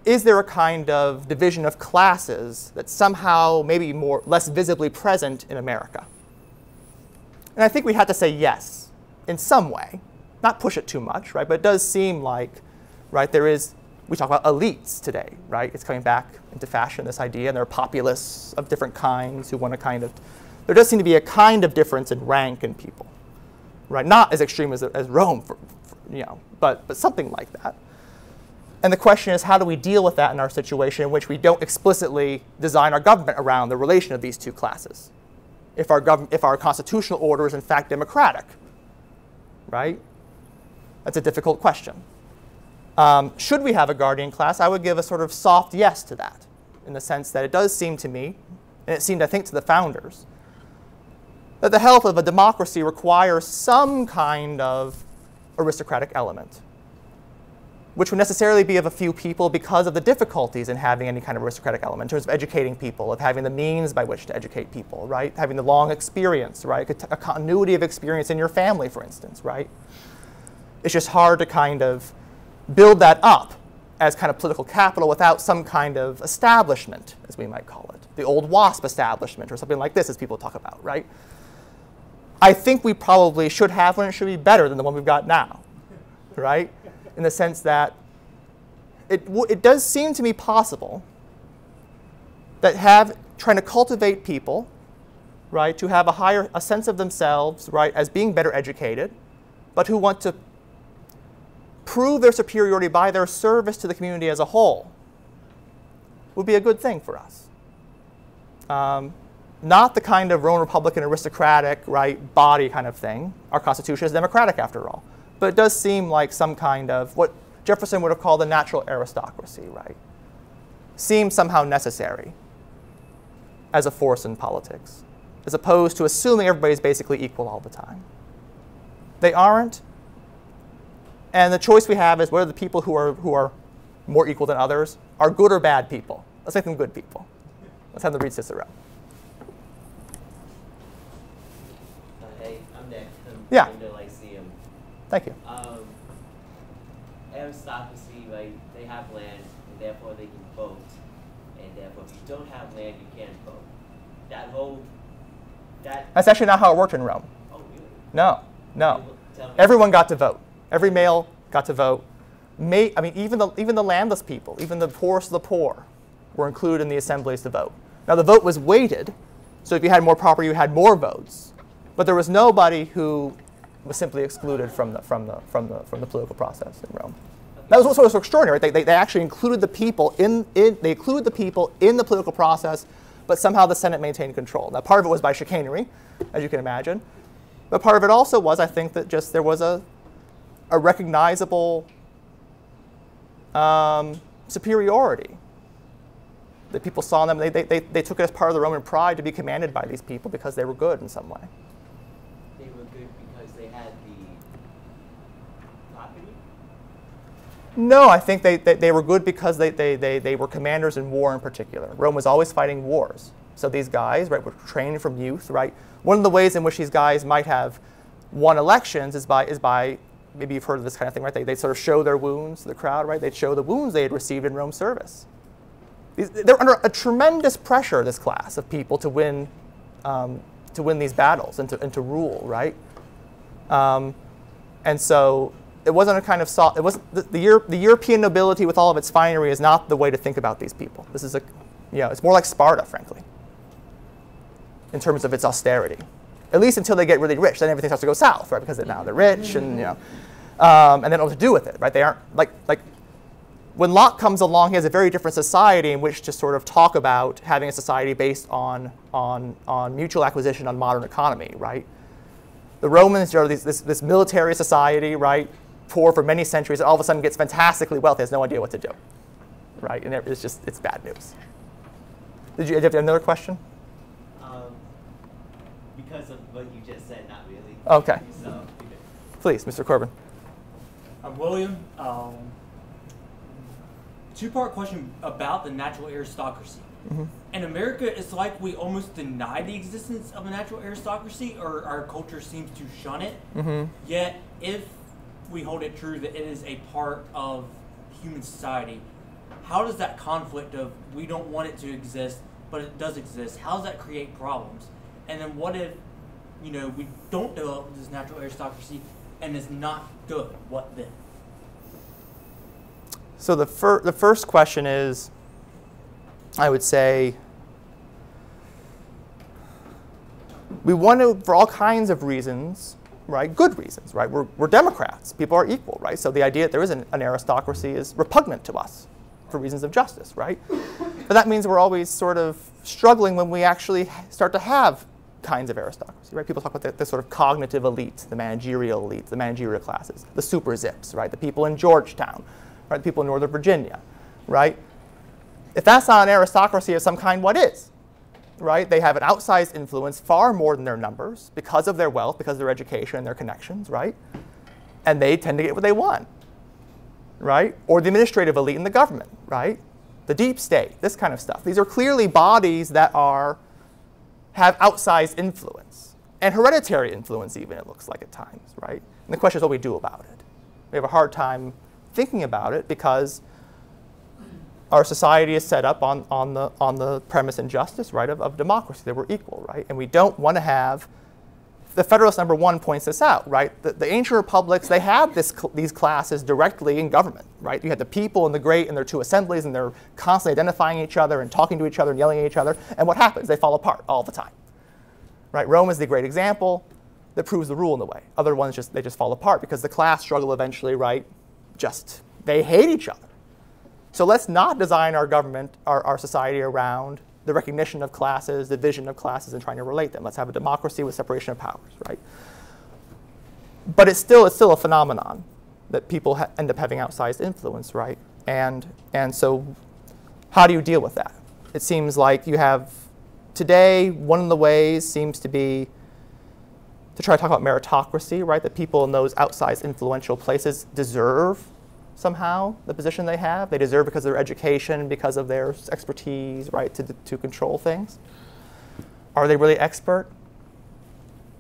S2: is there a kind of division of classes that's somehow maybe less visibly present in America? And I think we have to say yes, in some way. Not push it too much, right? But it does seem like, right, we talk about elites today, right? It's coming back into fashion, this idea, and there are populists of different kinds who want to there does seem to be a kind of difference in rank in people, right? Not as extreme as Rome, but something like that. And the question is, how do we deal with that in our situation in which we don't explicitly design our government around the relation of these two classes? If our constitutional order is in fact democratic, right? That's a difficult question. Should we have a guardian class? I would give a sort of soft yes to that, in the sense that it does seem to me, and it seemed, I think, to the founders, that the health of a democracy requires some kind of aristocratic element, which would necessarily be of a few people because of the difficulties in having any kind of aristocratic element, in terms of educating people, of having the means by which to educate people, right? Having the long experience, right? A continuity of experience in your family, for instance, right? It's just hard to kind of build that up as kind of political capital without some kind of establishment, as we might call it. The old WASP establishment, or something like this, as people talk about, right? I think we probably should have one. It should be better than the one we've got now, right? In the sense that it does seem to me possible that trying to cultivate people, right, to have a sense of themselves, right, as being better educated, but who want to prove their superiority by their service to the community as a whole, would be a good thing for us. Not the kind of Roman Republican aristocratic, right, body kind of thing. Our Constitution is democratic, after all. But it does seem like some kind of what Jefferson would have called the natural aristocracy, right? Seems somehow necessary as a force in politics, as opposed to assuming everybody's basically equal all the time. They aren't. And the choice we have is whether the people who are more equal than others are good or bad people. Let's make them good people. Let's have them read Cicero.
S5: Hey, I'm Nick.
S2: Yeah.
S5: I'm in the Lyceum.
S2: Thank you.
S5: Aristocracy, right? They have land, and therefore they can vote. And therefore, if you don't have land, you can't vote.
S2: That's actually not how it worked in Rome.
S5: Oh, really?
S2: No, no.
S5: Tell me.
S2: Everyone got to vote. Every male got to vote. I mean, even the landless people, even the poorest of the poor, were included in the assemblies to vote. Now, the vote was weighted, so if you had more property, you had more votes. But there was nobody who was simply excluded from the political process in Rome. That was what was so extraordinary. Right? They actually included the people in the political process, but somehow the Senate maintained control. Now, part of it was by chicanery, as you can imagine, but part of it also was, I think, that just there was a recognizable superiority. That people saw them, they took it as part of the Roman pride to be commanded by these people because they were good in some way.
S5: They were good because they had the property?
S2: No, I think they were good because they were commanders in war in particular. Rome was always fighting wars. So these guys, right, were trained from youth, right? One of the ways in which these guys might have won elections is by maybe you've heard of this kind of thing, right? They sort of show their wounds to the crowd, right? They'd show the wounds they had received in Rome's service. They're under a tremendous pressure, this class of people, to win these battles and to rule, right? And so it wasn't a kind of soft. It wasn't the European nobility with all of its finery is not the way to think about these people. This is it's more like Sparta, frankly, in terms of its austerity. At least until they get really rich, then everything starts to go south, right? Because now they're rich, and and they don't know what to do with it, right? They aren't like when Locke comes along, he has a very different society in which to sort of talk about having a society based on mutual acquisition on modern economy, right? The Romans are this military society, right? Poor for many centuries, and all of a sudden gets fantastically wealthy, has no idea what to do, right? And it's bad news. Did you have another question?
S5: Because of what you just said, not really.
S2: Okay.
S5: So,
S2: Please, Mr. Corbin.
S6: I'm William. Two-part question about the natural aristocracy.
S2: Mm-hmm.
S6: In America, it's like we almost deny the existence of a natural aristocracy, or our culture seems to shun it.
S2: Mm-hmm.
S6: Yet, if we hold it true that it is a part of human society, how does that conflict of we don't want it to exist, but it does exist, how does that create problems? And then what if, we don't develop this natural aristocracy and it's not good? What then?
S2: So the first question is, I would say, we want to, for all kinds of reasons, right, good reasons, right? We're Democrats. People are equal, right? So the idea that there is an aristocracy is repugnant to us for reasons of justice, right? But that means we're always sort of struggling when we actually start to have kinds of aristocracy, right? People talk about the sort of cognitive elite, the managerial elite, the managerial classes, the super zips, right? The people in Georgetown, right? The people in Northern Virginia, right? If that's not an aristocracy of some kind, what is? Right? They have an outsized influence far more than their numbers because of their wealth, because of their education and their connections, right? And they tend to get what they want, right? Or the administrative elite in the government, right? The deep state, this kind of stuff. These are clearly bodies that have outsized influence and hereditary influence even, it looks like at times, right? And the question is what we do about it. We have a hard time thinking about it because our society is set up on the premise in justice, right, of democracy, that we're equal, right? And we don't want to have, the Federalist number 1 points this out, right? The ancient republics, they had these classes directly in government, right? You had the people and the great and their two assemblies, and they're constantly identifying each other and talking to each other and yelling at each other. And what happens? They fall apart all the time, right? Rome is the great example that proves the rule in the way. Other ones, they just fall apart because the class struggle eventually, right, they hate each other. So let's not design our government, our society around the recognition of classes, the vision of classes, and trying to relate them. Let's have a democracy with separation of powers, right? But it's still a phenomenon that people end up having outsized influence, right? And so how do you deal with that? It seems like you have, today, one of the ways seems to be to try to talk about meritocracy, right? That people in those outsized influential places deserve somehow the position they have. They deserve because of their education, because of their expertise, right, to control things. Are they really expert?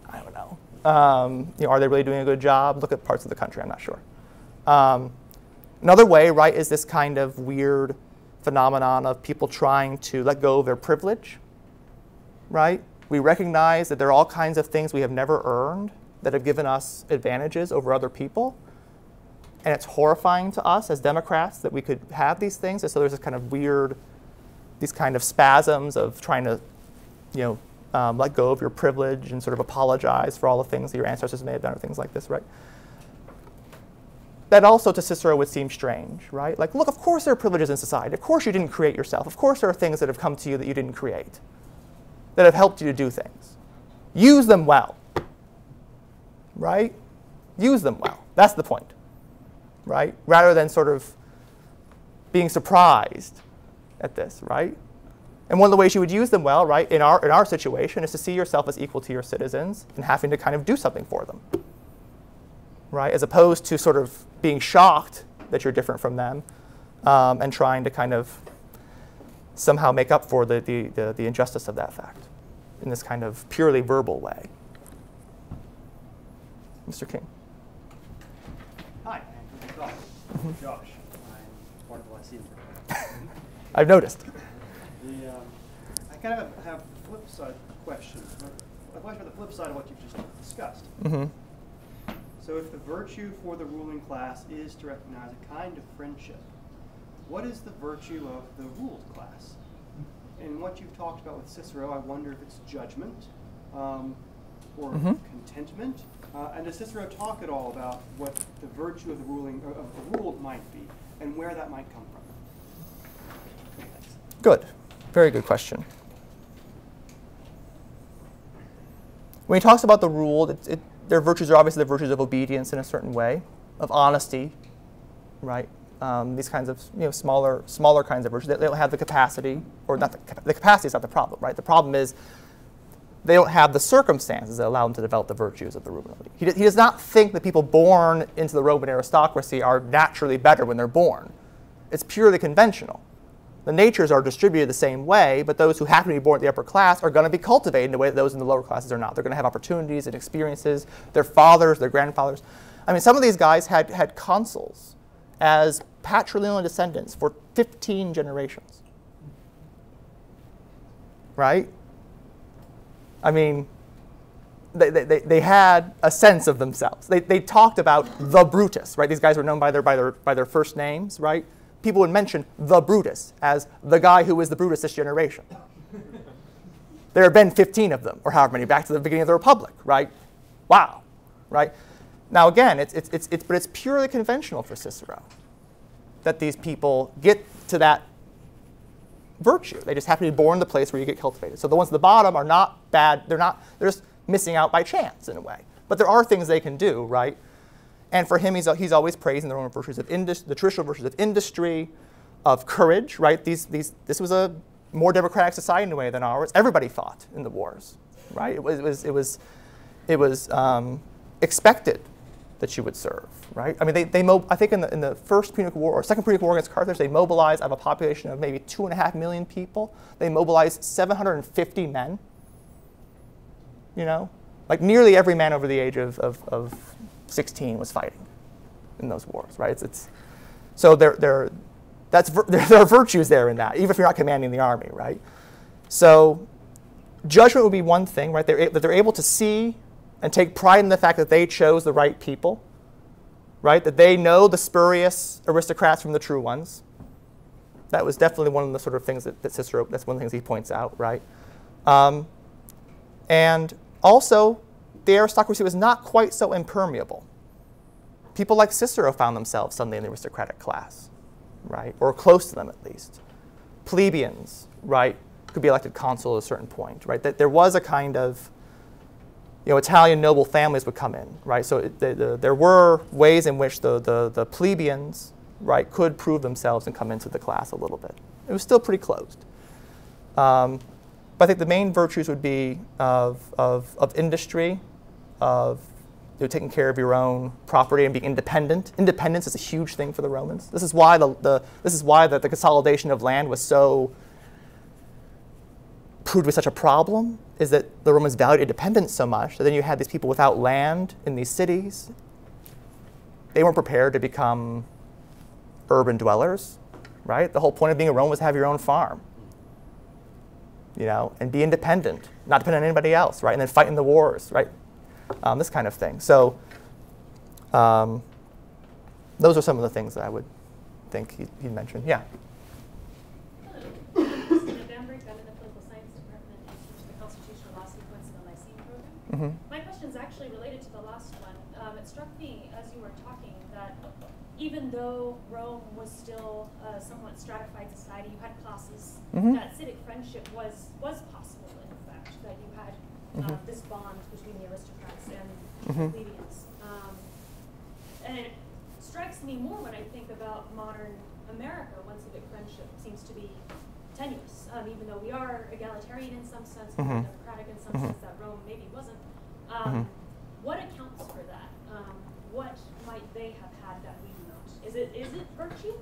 S2: I don't know. Are they really doing a good job? Look at parts of the country, I'm not sure. Another way, right, is this kind of weird phenomenon of people trying to let go of their privilege, right? We recognize that there are all kinds of things we have never earned that have given us advantages over other people. And it's horrifying to us as Democrats that we could have these things. And so there's this kind of weird, these kind of spasms of trying to, let go of your privilege and sort of apologize for all the things that your ancestors may have done or things like this, right? That also to Cicero would seem strange, right? Like, look, of course there are privileges in society. Of course you didn't create yourself. Of course there are things that have come to you that you didn't create, that have helped you to do things. Use them well, right? Use them well. That's the point, right? Rather than sort of being surprised at this, right? And one of the ways you would use them well, right, in our situation is to see yourself as equal to your citizens and having to kind of do something for them, right? As opposed to sort of being shocked that you're different from them and trying to kind of somehow make up for the injustice of that fact in this kind of purely verbal way. Mr. King.
S7: Hi, I'm Josh. I'm part of the Lyceum.
S2: I've noticed.
S7: I kind of have a flip side question. A question about the flip side of what you've just discussed.
S2: Mm-hmm.
S7: So if the virtue for the ruling class is to recognize a kind of friendship, what is the virtue of the ruled class? And what you've talked about with Cicero, I wonder if it's judgment or contentment. And does Cicero talk at all about what the virtue of the ruling of the ruled might be and where that might come from?
S2: Good. Very good question. When he talks about the ruled, their virtues are obviously the virtues of obedience in a certain way, of honesty, right? These kinds of smaller kinds of virtues. They don't have the capacity, or not the capacity is not the problem, right? The problem is they don't have the circumstances that allow them to develop the virtues of the Roman elite. He does not think that people born into the Roman aristocracy are naturally better when they're born. It's purely conventional. The natures are distributed the same way, but those who happen to be born at the upper class are going to be cultivated in a way that those in the lower classes are not. They're going to have opportunities and experiences. Their fathers, their grandfathers. I mean, some of these guys had consuls as patrilineal descendants for 15 generations. Right? I mean, they had a sense of themselves. They talked about the Brutus, right? These guys were known by their first names, right? People would mention the Brutus as the guy who was the Brutus this generation. There have been 15 of them, or however many, back to the beginning of the Republic, right? Wow, right? Now again, but it's purely conventional for Cicero that these people get to that virtue. They just happen to be born in the place where you get cultivated. So the ones at the bottom are not bad. They're just missing out by chance in a way. But there are things they can do, right? And for him, he's always praising the Roman virtues of the traditional virtues of industry, of courage, right? This was a more democratic society in a way than ours. Everybody fought in the wars, right? It was expected that you would serve, right? I mean, I think in the First Punic War or Second Punic War against Carthage, they mobilized out of a population of maybe 2.5 million people. They mobilized 750 men. Like nearly every man over the age of 16 was fighting in those wars, right? So there are virtues there in that, even if you're not commanding the army, right? So judgment would be one thing, right? That they're able to see and take pride in the fact that they chose the right people, right? That they know the spurious aristocrats from the true ones. That was definitely one of the sort of things that Cicero, that's one of the things he points out, right? And also, the aristocracy was not quite so impermeable. People like Cicero found themselves suddenly in the aristocratic class, right? Or close to them at least. Plebeians, right, could be elected consul at a certain point, right? That there was a kind of, Italian noble families would come in, right? So there were ways in which the plebeians, right, could prove themselves and come into the class a little bit. It was still pretty closed. But I think the main virtues would be of industry, of taking care of your own property and being independent. Independence is a huge thing for the Romans. This is why the consolidation of land was proved to be such a problem, is that the Romans valued independence so much that then you had these people without land in these cities. They weren't prepared to become urban dwellers, right? The whole point of being a Roman was to have your own farm, and be independent, not depend on anybody else, right? And then fight in the wars, right? This kind of thing. So those are some of the things that I would think he'd mentioned. Yeah.
S8: Hello. This is Anna Bamberg. I'm in the Political Science Department and teach the Constitutional Law sequence in the Lyceum program. My question is actually related to the last one. It struck me as you were talking that even though Rome was still a somewhat stratified society, you had classes, that civic friendship was possible in fact, that you had this bond between the aristocrats and the plebeians. And it strikes me more when I think about modern America, when civic friendship seems to be tenuous, even though we are egalitarian in some sense, democratic in some sense that Rome maybe wasn't. What accounts for that? What might they have had that we do not? Is it virtue?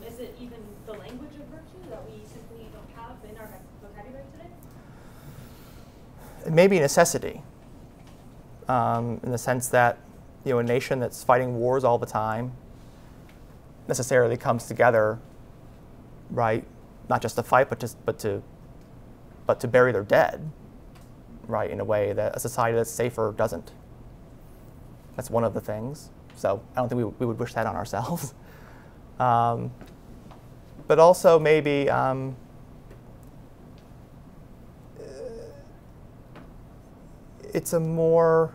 S8: Is it even the language of virtue that we simply don't have in our vocabulary today?
S2: It may be a necessity, in the sense that a nation that's fighting wars all the time necessarily comes together, right? Not just to fight, but to bury their dead, right? In a way that a society that's safer doesn't. That's one of the things. So I don't think we would wish that on ourselves. But also maybe it's a more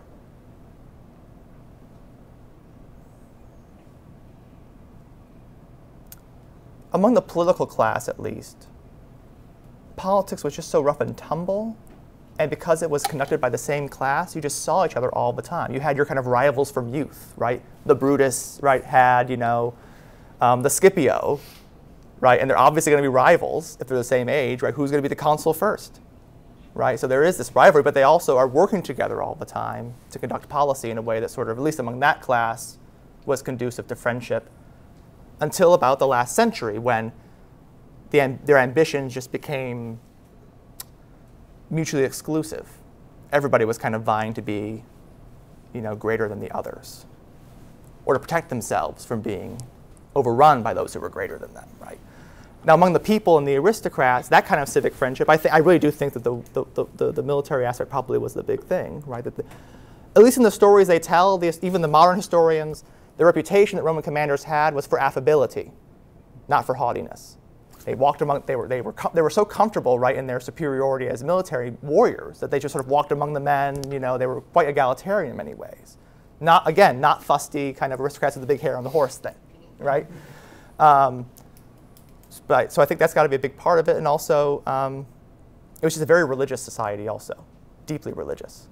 S2: among the political class, at least, politics was just so rough and tumble. And because it was conducted by the same class, you just saw each other all the time. You had your kind of rivals from youth, right? The Brutus, right, had, the Scipio, right? And they're obviously going to be rivals if they're the same age, right? Who's going to be the consul first, right? So there is this rivalry, but they also are working together all the time to conduct policy in a way that sort of, at least among that class, was conducive to friendship until about the last century when their ambitions just became mutually exclusive. Everybody was kind of vying to be, greater than the others, or to protect themselves from being overrun by those who were greater than them, right? Now, among the people and the aristocrats, that kind of civic friendship, I really do think that the military aspect probably was the big thing, right? That at least in the stories they tell, even the modern historians, the reputation that Roman commanders had was for affability, not for haughtiness. They walked among. They were so comfortable, right, in their superiority as military warriors that they just sort of walked among the men. They were quite egalitarian in many ways. Not fusty kind of aristocrats with the big hair on the horse thing, right? But so I think that's got to be a big part of it, and also it was just a very religious society, also deeply religious,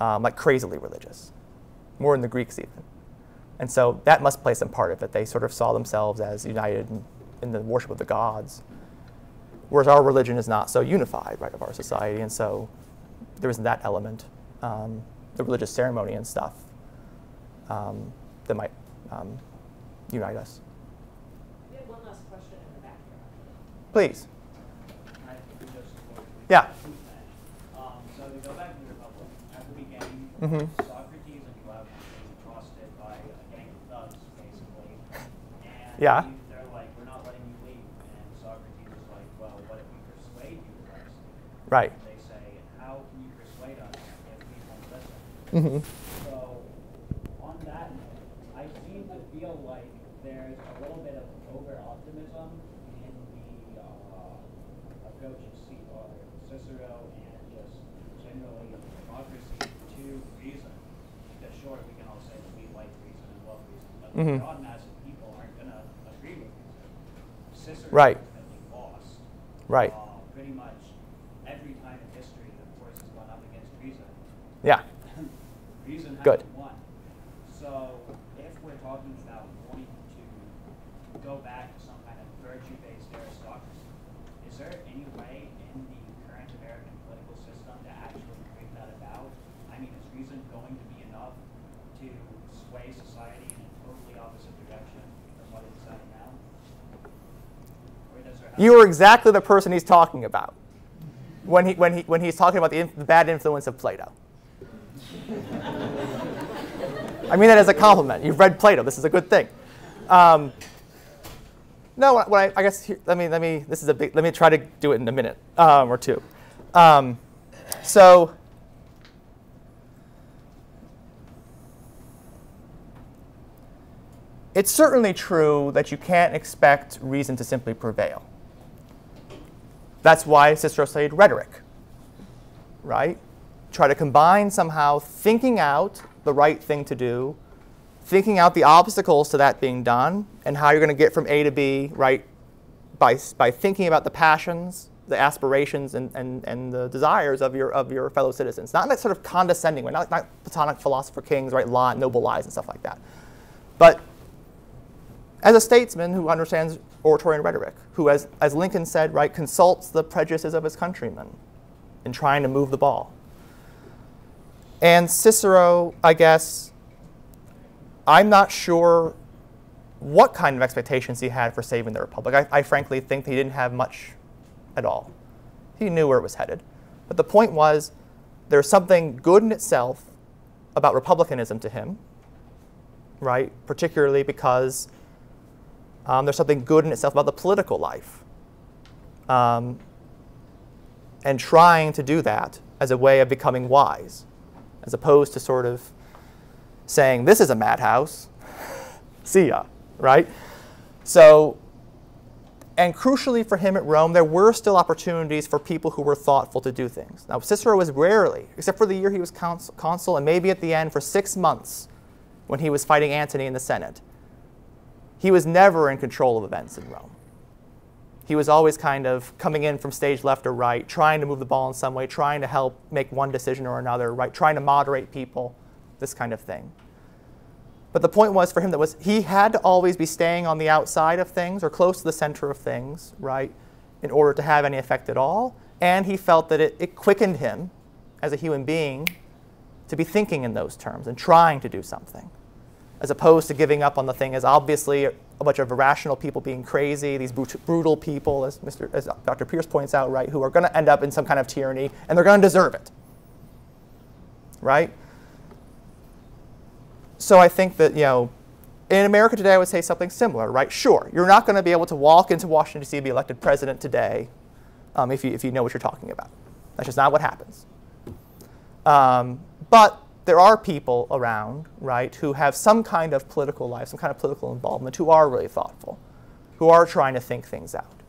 S2: like crazily religious, more than the Greeks even, and so that must play some part of it. They sort of saw themselves as united in the worship of the gods, whereas our religion is not so unified, right, of our society, and so there isn't that element, the religious ceremony and stuff that might unite us.
S9: We have one last question in the back here.
S2: Please.
S9: I think we just
S2: Yeah.
S9: So to go back to the Republic, at the beginning, Socrates and Glaucon were accosted by a gang of thugs, basically, and
S2: Yeah.
S9: they're like, "We're not letting you leave," and Socrates is like, "Well, what if we persuade you first?"
S2: Right.
S9: And they say, "How can you persuade us if we won't listen?" So on that note, I seem to feel like there's a little bit of over-optimism in the approach of Cicero and just generally democracy to reason. Because sure, we can all say that we like reason and love reason, but the broad mass of people aren't going to agree with reason. Cicero
S2: Right.
S9: has been lost.
S2: Right.
S9: Pretty much every time in history the force has gone up against reason.
S2: Yeah.
S9: Reason
S2: Good.
S9: hasn't won. So if we're talking about wanting to go back to some kind of virtue-based aristocracy, is there any way in the current American political system to actually bring that about? I mean, is reason going to be enough sway society in a totally opposite direction from what it's at now? Or does there have
S2: You are exactly the person he's talking about when he's talking about the bad influence of Plato. I mean that as a compliment. You've read Plato. This is a good thing. No, I guess here, let me try to do it in a minute or two. So it's certainly true that you can't expect reason to simply prevail. That's why Cicero studied rhetoric, right? Try to combine somehow thinking out the right thing to do, thinking out the obstacles to that being done, and how you're going to get from A to B, right, by thinking about the passions, the aspirations, and the desires of your fellow citizens. Not in that sort of condescending way, not Platonic philosopher kings, right, noble lies and stuff like that. But as a statesman who understands oratory and rhetoric, who, as Lincoln said, right, consults the prejudices of his countrymen in trying to move the ball. And Cicero, I guess, I'm not sure what kind of expectations he had for saving the Republic. I frankly think he didn't have much at all. He knew where it was headed. But the point was, there's something good in itself about republicanism to him, right? Particularly because there's something good in itself about the political life. And trying to do that as a way of becoming wise, as opposed to sort of saying, this is a madhouse, see ya, right? So, and crucially for him at Rome, there were still opportunities for people who were thoughtful to do things. Now, Cicero was rarely, except for the year he was consul, and maybe at the end for 6 months when he was fighting Antony in the Senate, he was never in control of events in Rome. He was always kind of coming in from stage left or right, trying to move the ball in some way, trying to help make one decision or another, right? Trying to moderate people, this kind of thing. But the point was for him that he had to always be staying on the outside of things or close to the center of things, right, in order to have any effect at all. And he felt that it quickened him as a human being to be thinking in those terms and trying to do something, as opposed to giving up on the thing as obviously a bunch of irrational people being crazy, these brutal people, as Dr. Pierce points out, right, who are going to end up in some kind of tyranny, and they're going to deserve it, right? So I think that, in America today, I would say something similar, right? Sure, you're not going to be able to walk into Washington, D.C. and be elected president today if you know what you're talking about. That's just not what happens. But there are people around, right, who have some kind of political life, some kind of political involvement, who are really thoughtful, who are trying to think things out,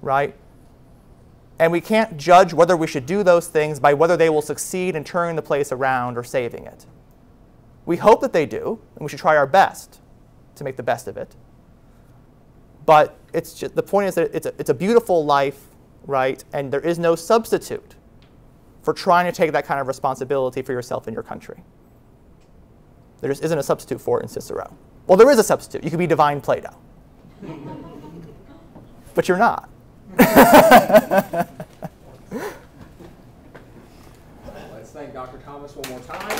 S2: right? And we can't judge whether we should do those things by whether they will succeed in turning the place around or saving it. We hope that they do, and we should try our best to make the best of it. But it's just, the point is that it's a beautiful life, right, and there is no substitute for trying to take that kind of responsibility for yourself and your country. There just isn't a substitute for it in Cicero. Well, there is a substitute. You could be divine Plato. But you're not.
S1: Let's thank Dr. Thomas one more time.